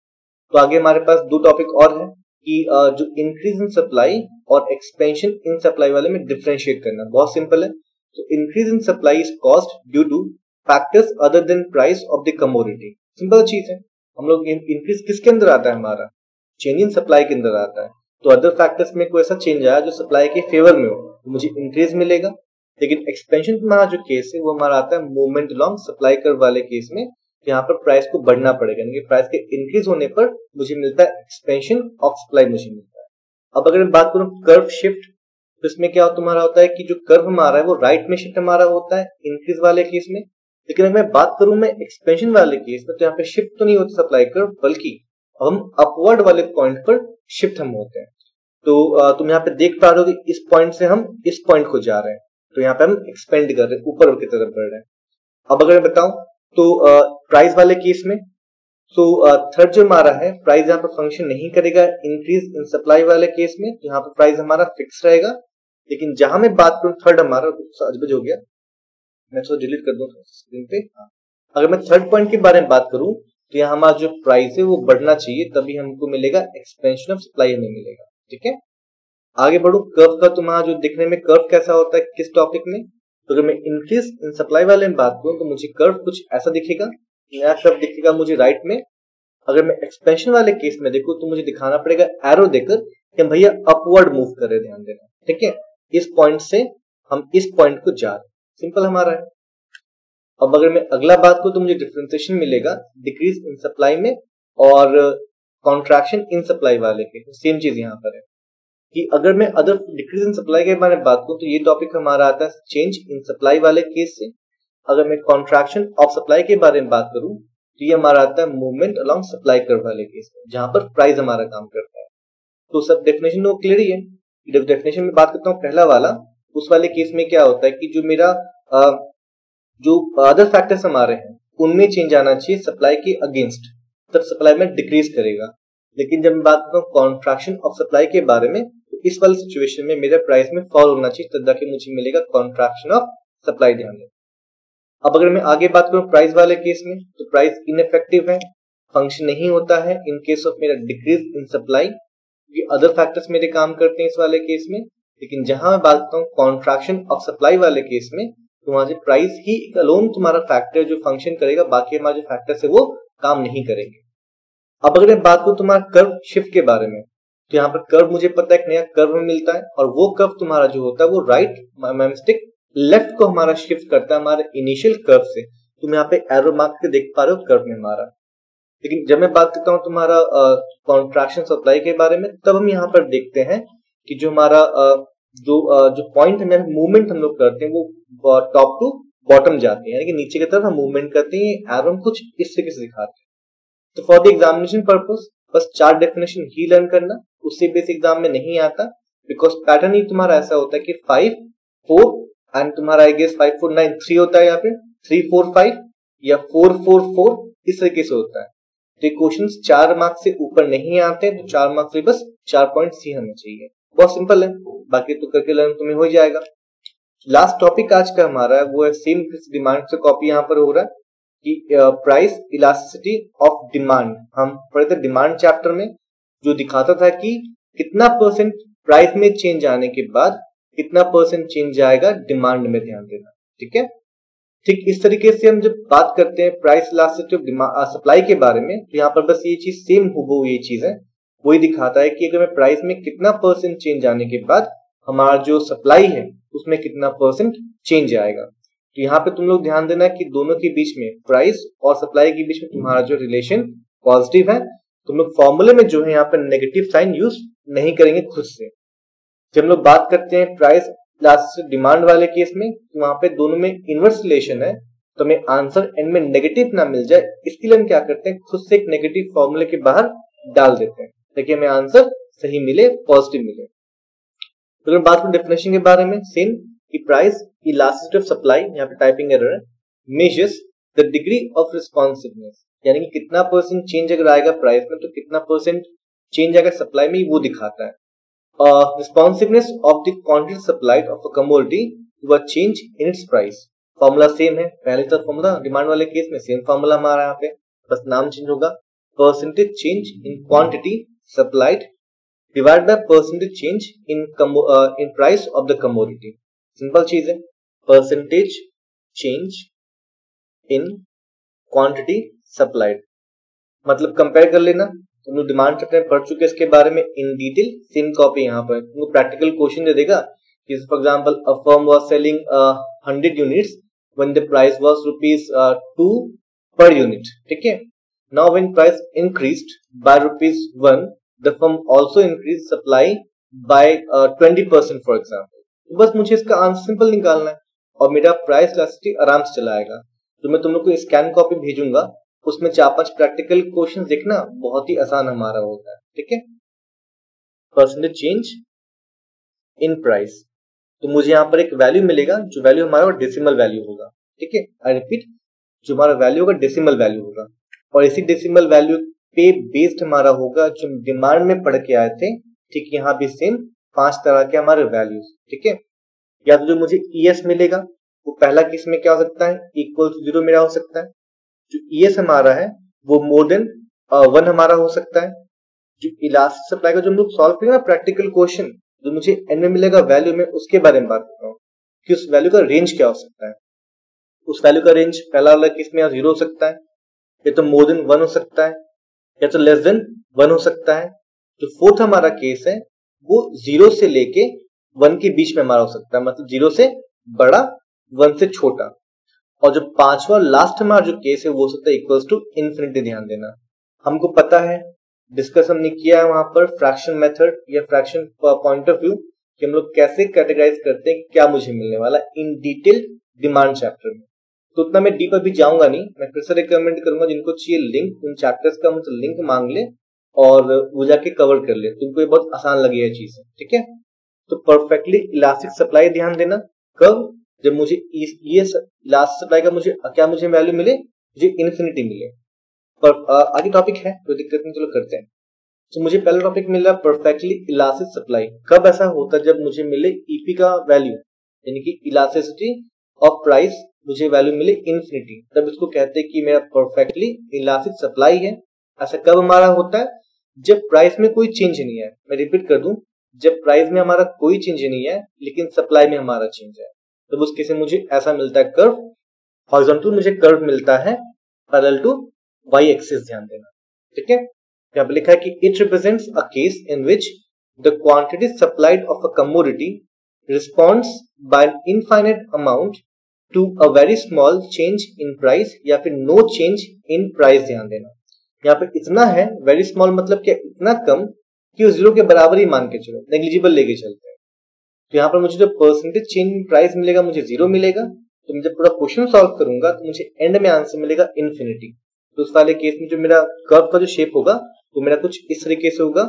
तो आगे हमारे पास दो टॉपिक और है कि जो इंक्रीज इन सप्लाई और एक्सपेंशन इन सप्लाई वाले में डिफरेंशिएट करना बहुत सिंपल है। तो increase in supply is caused due two factors other than price of the commodity. Simple चीज है, हम लोग इंक्रीज किसके अंदर आता है, हमारा चेंज इन सप्लाई के अंदर आता है। तो अदर फैक्टर्स में कोई ऐसा चेंज आया जो सप्लाई के फेवर में हो तो मुझे इंक्रीज मिलेगा। लेकिन एक्सपेंशन हमारा जो केस है वो हमारा आता है मूवमेंट अलोंग सप्लाई कर्व वाले केस में, यहाँ पर प्राइस को बढ़ना पड़ेगा, यानी कि प्राइस के इंक्रीज होने पर मुझे मिलता है एक्सपेंशन ऑफ सप्लाई मुझे मिलता है। अब अगर मैं बात करूं कर्व शिफ्ट, तो इसमें क्या तुम्हारा होता है कि जो कर्व हमारा है वो राइट में शिफ्ट हमारा होता है इंक्रीज वाले केस में। लेकिन अगर मैं बात करूं मैं एक्सपेंशन वाले केस में, तो यहाँ पे शिफ्ट तो नहीं होती सप्लाई कर्व, बल्कि हम अपवर्ड वाले पॉइंट पर शिफ्ट हम होते हैं। तो तुम यहाँ पे देख पा रहे हो कि इस पॉइंट से हम इस पॉइंट को जा रहे हैं, तो यहाँ पे हम एक्सपेंड कर रहे हैं, ऊपर की तरफ बढ़ रहे हैं। अब अगर मैं बताऊं तो प्राइस वाले केस में, तो थर्ड जो हमारा है, प्राइस यहाँ पर फंक्शन नहीं करेगा इंक्रीज इन सप्लाई वाले केस में, तो यहाँ पर प्राइस हमारा फिक्स रहेगा। लेकिन जहां मैं बात करूं थर्ड हमारा अजबज हो गया, मैं तो डिलीट कर दूं स्क्रीन पे। अगर मैं थर्ड पॉइंट के बारे में बात करूं तो यहाँ हमारा जो प्राइस है वो बढ़ना चाहिए, तभी हमको मिलेगा एक्सपेंशन ऑफ सप्लाई हमें मिलेगा। ठीक है, आगे बढ़ू कर्व का, तुम्हारा जो दिखने में कर्व कैसा होता है किस टॉपिक में, तो अगर मैं इंक्रीज इन सप्लाई वाले में बात करूं तो मुझे कर्व कुछ ऐसा दिखेगा, नया कर्व दिखेगा मुझे राइट में। अगर मैं एक्सपेंशन वाले केस में देखूं तो मुझे दिखाना पड़ेगा एरो देकर कि भैया अपवर्ड मूव कर रहे, ध्यान देना। ठीक है, इस पॉइंट से हम इस पॉइंट को जा रहे, सिंपल हमारा है। अब अगर मैं अगला बात करूं तो मुझे डिफरेंशिएशन मिलेगा डिक्रीज इन सप्लाई में और कॉन्ट्रैक्शन इन सप्लाई वाले के, सेम चीज यहाँ पर है कि अगर मैं अदर डिक्रीज इन सप्लाई के बारे में बात करूं तो ये टॉपिक हमारा आता है चेंज इन सप्लाई वाले केस से। अगर मैं कॉन्ट्रैक्शन ऑफ सप्लाई के बारे में बात करूं तो ये हमारा आता है मूवमेंट अलोंग सप्लाई कर्व वाले केस में, जहां पर प्राइस हमारा काम करता है। तो सब डेफिनेशन तो क्लियर ही है। जब डेफिनेशन में बात करता हूँ पहला वाला, उस वाले केस में क्या होता है कि जो मेरा जो अदर फैक्टर्स हमारे हैं उनमें चेंज आना चाहिए सप्लाई के अगेंस्ट, तब सप्लाई में डिक्रीज करेगा। लेकिन जब मैं बात करता हूँ कॉन्ट्रैक्शन ऑफ सप्लाई के बारे में, तो इस वाली सिचुएशन में मेरे प्राइस में फॉल होना चाहिए, तब जाके मुझे मिलेगा कॉन्ट्रैक्शन ऑफ सप्लाई। ध्यान दें। अब अगर मैं आगे बात करूं प्राइस वाले केस में, तो प्राइस इनइफेक्टिव है, फंक्शन नहीं होता है इन केस ऑफ मेरा डिक्रीज इन सप्लाई। ये अदर फैक्टर्स मेरे काम करते हैं इस वाले केस में। लेकिन जहां मैं बात करता हूँ कॉन्ट्रैक्शन ऑफ सप्लाई वाले केस में, तो वहां से प्राइस ही अलोन तुम्हारा फैक्टर जो फंक्शन करेगा, बाकी हमारे जो फैक्टर्स है वो काम नहीं करेंगे। अब अगर मैं बात करूं तुम्हारा कर्व शिफ्ट के बारे में, तो यहाँ पर कर्व मुझे पता है एक नया कर्व मिलता है, और वो कर्व तुम्हारा जो होता है वो राइट मिस्टेक लेफ्ट को हमारा शिफ्ट करता है हमारे इनिशियल कर्व से। तुम यहाँ पे एरो मार्क के देख पा रहे हो कर्व में हमारा। लेकिन जब मैं बात करता हूँ तुम्हारा कॉन्ट्रैक्शन सप्लाई के बारे में, तब हम यहाँ पर देखते हैं कि जो हमारा जो पॉइंट है मूवमेंट हम लोग करते हैं वो टॉप टू बॉटम जाते हैं, यानी कि नीचे की तरफ हम मूवमेंट करते हैं। एरो हम कुछ इस तरीके से दिखाते हैं। तो फॉर द एग्जामिनेशन पर्पस बस 4 डेफिनेशन ही लर्न करना, उससे बेस एग्जाम में नहीं आता, बिकॉज पैटर्न ही तुम्हारा ऐसा होता है कि 5 4 एंड तुम्हारा आई गेस 5 4 9 3 होता है, या फिर 3 4 5 या 4 4 4 इस तरीके से होता है। तो ये क्वेश्चंस 4 मार्क्स से ऊपर नहीं आते, तो 4 मार्क्स से बस 4 पॉइंट सी हमें चाहिए। बहुत सिंपल है, बाकी तो करके लर्न तुम्हें हो जाएगा। लास्ट टॉपिक आज का हमारा है वो है सेम डिमांड से कॉपी यहाँ पर हो रहा है कि प्राइस इलास्टिसिटी ऑफ डिमांड। हम पढ़े थे डिमांड चैप्टर में, जो दिखाता था कि कितना परसेंट प्राइस में चेंज आने के बाद कितना परसेंट चेंज आएगा डिमांड में। ध्यान देना, ठीक है। ठीक इस तरीके से हम जब बात करते हैं प्राइस इलास्टिसिटी ऑफ सप्लाई के बारे में, तो यहाँ पर बस ये चीज सेम हुबहू ये चीज है, वही दिखाता है कि अगर मैं प्राइस में कितना परसेंट चेंज आने के बाद हमारा जो सप्लाई है उसमें कितना परसेंट चेंज आएगा। तो यहाँ पे तुम लोग ध्यान देना कि दोनों के बीच में, प्राइस और सप्लाई के बीच में तुम्हारा जो रिलेशन पॉजिटिव है। तुम लोग फॉर्मूले में जो है यहाँ पर नेगेटिव साइन यूज नहीं करेंगे खुद से। जब हम लोग बात करते हैं प्राइस इलास्टिसिटी डिमांड वाले केस में, तो वहां पे दोनों में इनवर्स रिलेशन है, तो हमें आंसर एंड में नेगेटिव ना मिल जाए, इसके लिए हम क्या करते हैं, खुद से एक नेगेटिव फॉर्मूले के बाहर डाल देते हैं ताकि हमें आंसर सही मिले, पॉजिटिव मिले। तो अगर बात करें डेफिनेशन के बारे में, सेम कि प्राइस इलास्टिसिटी ऑफ सप्लाई, यहाँ पे टाइपिंग एरर है, measures the degree of responsiveness, यानी कि कितना परसेंट चेंज अगर आएगा प्राइस में तो कितना परसेंट चेंज आएगा सप्लाई में, वो दिखाता है। Responsiveness of the quantity supplied of a commodity to a change in its price. Formula same है, पहले का फॉर्मूला डिमांड वाले केस में सेम फॉर्मूला हमारा यहाँ पे, बस नाम चेंज होगा। Percentage change in quantity supplied divide by percentage change in price of the commodity. Simple चीज है, percentage change in quantity supplied, मतलब कंपेयर कर लेना। तुम लोग डिमांड चैप्टर में पढ़ चुके इसके बारे में इन डिटेल, सेम कॉपी यहाँ पर तुमको प्रैक्टिकल क्वेश्चन दे देगा कि for example a firm was selling 100 units when the price was ₹2 per unit, ठीक है। Now when price increased by ₹1, the firm also increase supply bye 20% for example. तो बस मुझे इसका आंसर सिंपल निकालना है और मेरा प्राइस इलास्टिसिटी आराम से चला आएगा। तो मैं तुम लोग को स्कैन कॉपी भेजूंगा, उसमें 4-5 प्रैक्टिकल क्वेश्चन देखना, बहुत ही आसान हमारा होता है, ठीक है। परसेंटेज चेंज इन प्राइस, तो मुझे यहाँ पर एक वैल्यू मिलेगा, जो वैल्यू हमारा डेसिमल वैल्यू होगा, ठीक है। आई रिपीट, जो हमारा वैल्यू होगा डेसिमल वैल्यू होगा, और इसी डेसिमल वैल्यू पे बेस्ड हमारा होगा जो डिमांड में पढ़ के आए थे। ठीक, यहाँ भी सेम 5 तरह के हमारे वैल्यूज, ठीक है। या तो जो मुझे ES मिलेगा वो पहला केस में क्या हो सकता है, इक्वल टू 0 मेरा हो सकता है। जो ES हमारा है वो मोर देन 1 हमारा हो सकता है। जो इलास्टिक सप्लाई का जो हम लोग सॉल्व करेंगे ना प्रैक्टिकल क्वेश्चन, जो मुझे एंड में मिलेगा वैल्यू में, उसके बारे में बात कर रहा हूँ कि उस वैल्यू का रेंज क्या हो सकता है। उस वैल्यू का रेंज पहला वाला केस में 0 हो सकता है, या तो मोर देन 1 हो सकता है, या तो लेस देन 1 हो सकता है। जो फोर्थ हमारा केस है वो 0 से लेके 1 के बीच में हमारा हो सकता है, मतलब 0 से बड़ा 1 से छोटा। और जो पांचवा लास्ट हमारा जो केस है वो हो सकता है इक्वल्स टू इन्फिनिटी। ध्यान देना, हमको पता है, डिस्कस हमने किया है वहां पर फ्रैक्शन मेथड या फ्रैक्शन पॉइंट ऑफ व्यू कि हम लोग कैसे कैटेगराइज करते हैं कि क्या मुझे मिलने वाला इन डिटेल डिमांड चैप्टर में। तो उतना मैं डीप अभी जाऊंगा नहीं, मैं फिर से रिकमेंड करूंगा जिनको चाहिए लिंक, उन चैप्टर्स का मुझे लिंक मांग ले और वो जाके कवर कर ले, तुमको ये बहुत आसान लगी है चीज, ठीक है। तो परफेक्टली इलास्टिक सप्लाई ध्यान देना, कब, जब मुझे ये इलास्टिक सप्लाई का मुझे क्या मुझे वैल्यू मिले मुझे इन्फिनिटी मिले। पर आगे टॉपिक है, कोई दिक्कत नहीं, चलो करते हैं। तो मुझे पहला टॉपिक मिला परफेक्टली इलास्टिक सप्लाई। कब ऐसा होता है? जब मुझे मिले ईपी का वैल्यू, यानी कि इलास्टिसिटी ऑफ प्राइस, मुझे वैल्यू मिले इन्फिनिटी, तब इसको कहते हैं कि मेरा परफेक्टली इलास्टिक सप्लाई है। ऐसा कब हमारा होता है? जब प्राइस में कोई चेंज नहीं है। मैं रिपीट कर दूं, जब प्राइस में हमारा कोई चेंज नहीं है लेकिन सप्लाई में हमारा चेंज है, तब उस केस में मुझे ऐसा मिलता है कर्व, हॉरिजॉन्टल मुझे कर्व मिलता है पैरेलल टू वाई एक्सिस, ध्यान देना, ठीक है। यहाँ पे लिखा है कि it represents a case in which the quantity supplied of a commodity responds by an infinite amount to a very small change in price, या फिर नो चेंज इन प्राइस। ध्यान देना, यहाँ पे इतना है, वेरी स्मॉल मतलब क्या, इतना कम कि वो जीरो के बराबर ही मान के चलो, नेग्लिजिबल लेके चलते हैं। तो यहाँ पर मुझे जो परसेंटेज चेंज इन प्राइस मिलेगा, मुझे जीरो मिलेगा। तो मैं जब पूरा क्वेश्चन सॉल्व करूंगा तो मुझे एंड में आंसर मिलेगा इन्फिनिटी। तो उस वाले केस में जो मेरा कर्व का जो शेप होगा वो मेरा कुछ इस तरीके से होगा,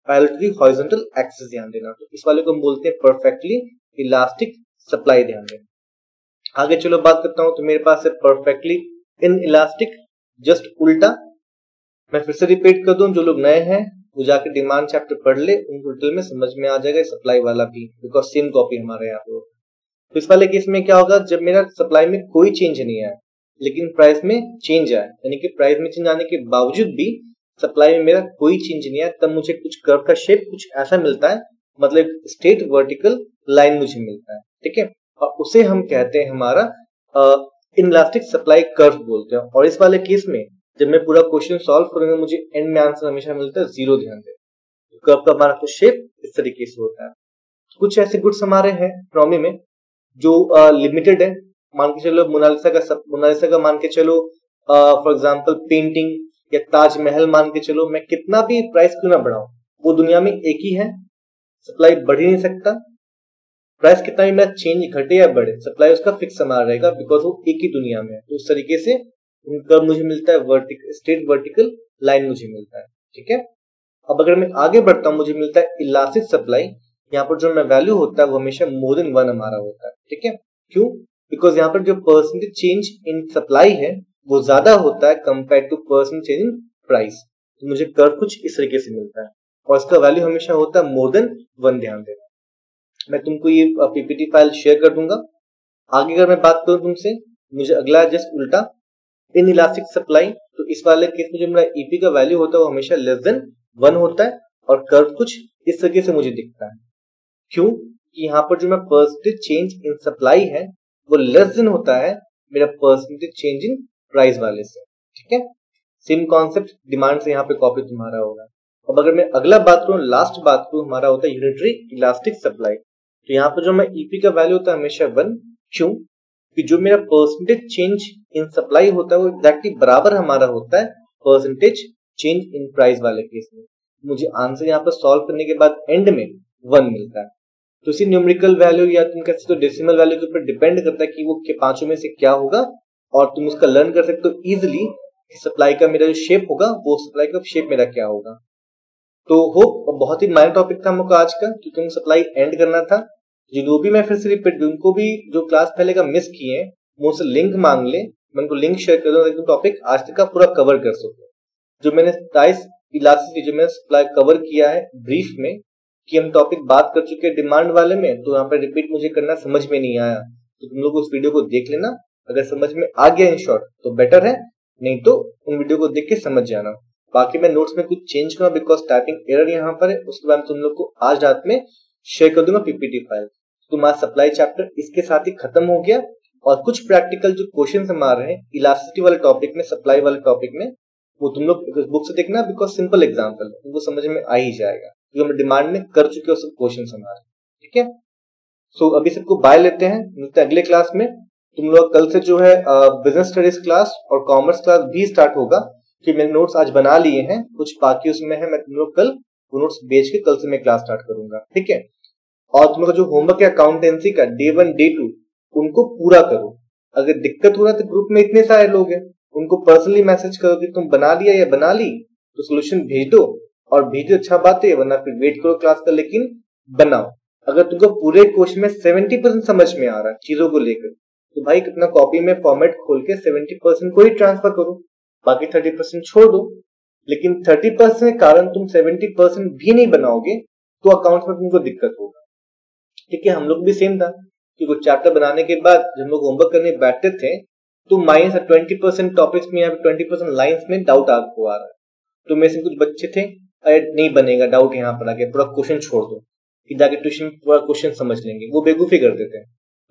parallel to the horizontal axis. ध्यान देना, तो इस वाले को हम बोलते हैं परफेक्टली इलास्टिक सप्लाई। ध्यान देना, आगे चलो बात करता हूं। तो मेरे पास है परफेक्टली इन इलास्टिक, जस्ट उल्टा। मैं फिर से रिपीट कर दूं, जो लोग नए हैं वो जाके डिमांड चैप्टर पढ़ ले, उनको डिटेल में समझ में आ जाएगा सप्लाई वाला भी, बिकॉज सेम कॉपी हमारे यहाँ पे। तो इस वाले केस में क्या होगा, जब मेरा सप्लाई में कोई चेंज नहीं आया लेकिन प्राइस में चेंज आया, यानी कि प्राइस में चेंज आने के बावजूद भी सप्लाई में मेरा कोई चेंज नहीं आया, तब मुझे कुछ कर्व का शेप कुछ ऐसा मिलता है, मतलब स्ट्रेट वर्टिकल लाइन मुझे मिलता है, ठीक है। और उसे हम कहते हैं हमारा इनइलास्टिक सप्लाई कर्व बोलते हैं। और इस वाले केस में जब मैं पूरा क्वेश्चन सॉल्व करूंगा, मुझे एंड में आंसर हमेशा मिलता है जीरो। ध्यान दे, कर्व का हमारा कुछ शेप इस तरीके से होता है। कुछ ऐसे गुड्स हमारे हैं इकोनॉमी में जो लिमिटेड है, मान के चलो मोनालिसा का मान के चलो, फॉर एग्जांपल पेंटिंग या ताजमहल मान के चलो, मैं कितना भी प्राइस क्यों ना बढ़ाऊं, वो दुनिया में एक ही है, सप्लाई बढ़ ही नहीं सकता। प्राइस कितना भी मेरा चेंज घटे या बढ़े, सप्लाई उसका फिक्स हमारा रहेगा, बिकॉज वो एक ही दुनिया में है। तो इस तरीके से उनका मुझे मिलता है वर्टिकल, स्ट्रेट वर्टिकल लाइन मुझे मिलता है, ठीक है। अब अगर मैं आगे बढ़ता हूं, मुझे मिलता है इलास्टिक सप्लाई। यहाँ पर जो वैल्यू होता है वो हमेशा मोर देन 1 हमारा होता है, ठीक है। क्यों? बिकॉज यहाँ पर जो परसेंटेज चेंज इन सप्लाई है वो ज्यादा होता है compare to percentage change in price. तो मुझे कर्व कुछ इस तरीके से मिलता है और इसका वैल्यू हमेशा होता है मोर देन 1। ध्यान देना, मैं तुमको ये पीपीटी फाइल शेयर कर दूंगा। आगे अगर मैं बात करूं तुमसे, मुझे अगला है जस्ट उल्टा, इन इलास्टिक सप्लाई। तो इस वाले केस में जो मेरा ईपी का वैल्यू होता है वो हमेशा लेस देन 1 होता है और कर्व कुछ इस तरीके से मुझे दिखता है। क्यों? कि यहाँ पर जो मैं परसेंटेज चेंज इन सप्लाई है वो लेस देन होता है मेरा परसेंटेज चेंज इन प्राइस वाले से, ठीक है। सेम कॉन्सेप्ट डिमांड से यहाँ पे कॉपी तुम्हारा होगा। अब अगर मैं अगला बात करूं, लास्ट बात करूं, हमारा होता है यूनिटरी इलास्टिक सप्लाई। तो यहाँ पर जो मैं ईपी का वैल्यू होता है हमेशा 1। क्यों? कि जो मेरा परसेंटेज चेंज इन सप्लाई होता है वो एग्जैक्टली बराबर हमारा होता है परसेंटेज चेंज इन प्राइस वाले केस में। मुझे आंसर यहाँ पर सॉल्व करने के बाद एंड में 1 मिलता है। तो इसी न्यूमेरिकल वैल्यू या तुम कह सकते हो डेसिमल वैल्यू के ऊपर डिपेंड करता है कि वो पांचों में से क्या होगा, और तुम उसका लर्न कर सकते हो इजिली सप्लाई का मेरा जो शेप होगा वो सप्लाई का शेप मेरा क्या होगा। तो होप बहुत ही माइनर टॉपिक था हमको आज का, कि तुम सप्लाई एंड करना था। जो भी मैं फिर से रिपीट दूं, उनको भी जो क्लास पहले का मिस किए हैं वो उनसे लिंक मांग ले, मैं उनको लिंक शेयर कर दूंगा, टॉपिक आज तक का पूरा कवर कर सको। जो मैंने प्राइस इलास्टिसिटी जो मैंने सप्लाई कवर किया है ब्रीफ में, कि हम टॉपिक बात कर चुके हैं डिमांड वाले में, तो यहाँ पर रिपीट मुझे करना समझ में नहीं आया तो तुम लोग उस वीडियो को देख लेना। अगर समझ में आ गया इन शॉर्ट तो बेटर है, नहीं तो उन वीडियो को देख के समझ जाना। बाकी मैं नोट्स में कुछ चेंज करूंगा बिकॉज टाइपिंग एरर यहाँ पर है। उसके बाद तुम लोग को आज रात में शेयर कर दूंगा पीपीटी फाइल। तुम्हारा सप्लाई चैप्टर इसके साथ ही खत्म हो गया, और कुछ प्रैक्टिकल जो क्वेश्चन हमारे हैं इलास्टिसिटी वाले टॉपिक में, सप्लाई वाले टॉपिक में, वो तुम लोग बुक से देखना, बिकॉज सिंपल एग्जाम्पल है, तुमको समझ में आ ही जाएगा, क्योंकि हम डिमांड में कर चुके हो सब क्वेश्चन हमारे, ठीक है। सो अभी सबको बाय लेते हैं, मिलते हैं अगले क्लास में। तुम लोग कल से जो है बिजनेस स्टडीज क्लास और कॉमर्स क्लास भी स्टार्ट होगा, कि मैंने नोट्स आज बना लिए हैं, कुछ बाकी उसमें है, मैं तुम लोग कल वो नोट्स बेच के कल से मैं क्लास स्टार्ट करूंगा, ठीक है। और तुम लोग जो होमवर्क है अकाउंटेंसी का डे 1 डे 2 उनको पूरा करो। अगर दिक्कत हो रहा है तो ग्रुप में इतने सारे लोग हैं, उनको पर्सनली मैसेज करो कि तुम बना लिया या बना ली, तो सोल्यूशन भेज दो, और भेजो अच्छा बात है, वरना फिर वेट करो क्लास का, लेकिन बनाओ। अगर तुमको पूरे क्वेश्चन में 70% समझ में आ रहा है चीजों को लेकर, तो भाई अपना कॉपी में फॉर्मेट खोल के 70% को ही ट्रांसफर करो, बाकी 30% छोड़ दो। लेकिन 30% के कारण तुम 70% भी नहीं बनाओगे तो अकाउंट्स में तुमको दिक्कत होगा। ठीक है, हम लोग भी सेम था कि कुछ चैप्टर बनाने के बाद जब हम लोग होमवर्क करने बैठते थे तो -20% टॉपिक्स में या 20% लाइंस में डाउट आपको आ रहा है, तो मेरे से कुछ बच्चे थे, अरे नहीं बनेगा डाउट, यहाँ पर आके पूरा क्वेश्चन छोड़ दो, कि जाके ट्यूशन पूरा क्वेश्चन समझ लेंगे, वो बेवकूफी करते थे।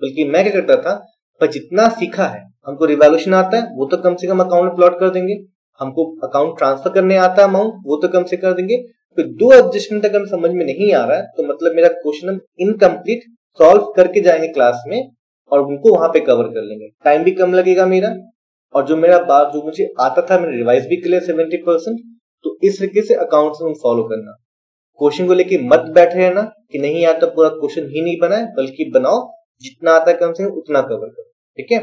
बल्कि मैं क्या करता था, पर जितना सीखा है, हमको रिवैल्यूएशन आता है वो तो कम से कम अकाउंट में प्लॉट कर देंगे, हमको अकाउंट ट्रांसफर करने आता है अमाउंट वो तो कम से कर देंगे, फिर 2 एडजस्टमेंट अगर समझ में नहीं आ रहा है तो मतलब मेरा क्वेश्चन हम इनकम्प्लीट सॉल्व करके जाएंगे क्लास में और उनको वहां पे कवर कर लेंगे, टाइम भी कम लगेगा मेरा, और जो मेरा बात जो मुझे आता था मैंने रिवाइज भी किया 70%। तो इस तरीके से अकाउंट्स में फॉलो करना, क्वेश्चन को लेके मत बैठे रहना कि नहीं आता पूरा क्वेश्चन ही नहीं बनाए, बल्कि बनाओ, जितना आता है कम से कम उतना कवर करो। ठीक है,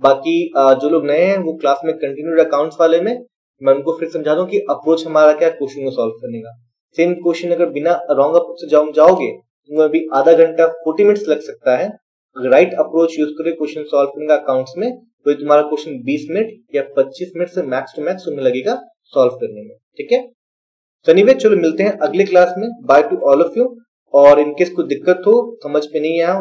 बाकी जो लोग नए हैं वो क्लास में कंटिन्यू अकाउंट्स वाले में मैं उनको फिर समझा दूं कि अप्रोच हमारा क्या क्वेश्चन को सॉल्व करने का। सेम क्वेश्चन अगर बिना रॉन्ग अप्रोच से जाओगे तो अभी आधा घंटा 40 मिनट्स लग सकता है, अगर राइट अप्रोच यूज करके क्वेश्चन सॉल्व करने का अकाउंट्स में तो तुम्हारा क्वेश्चन 20 मिनट या 25 मिनट से मैक्स टू मैक्स तुम्हें लगेगा सॉल्व करने में। ठीक है, तो एनीवे चलो मिलते हैं अगले क्लास में, by two all of you. और इनकेस कोई दिक्कत हो, समझ में नहीं आया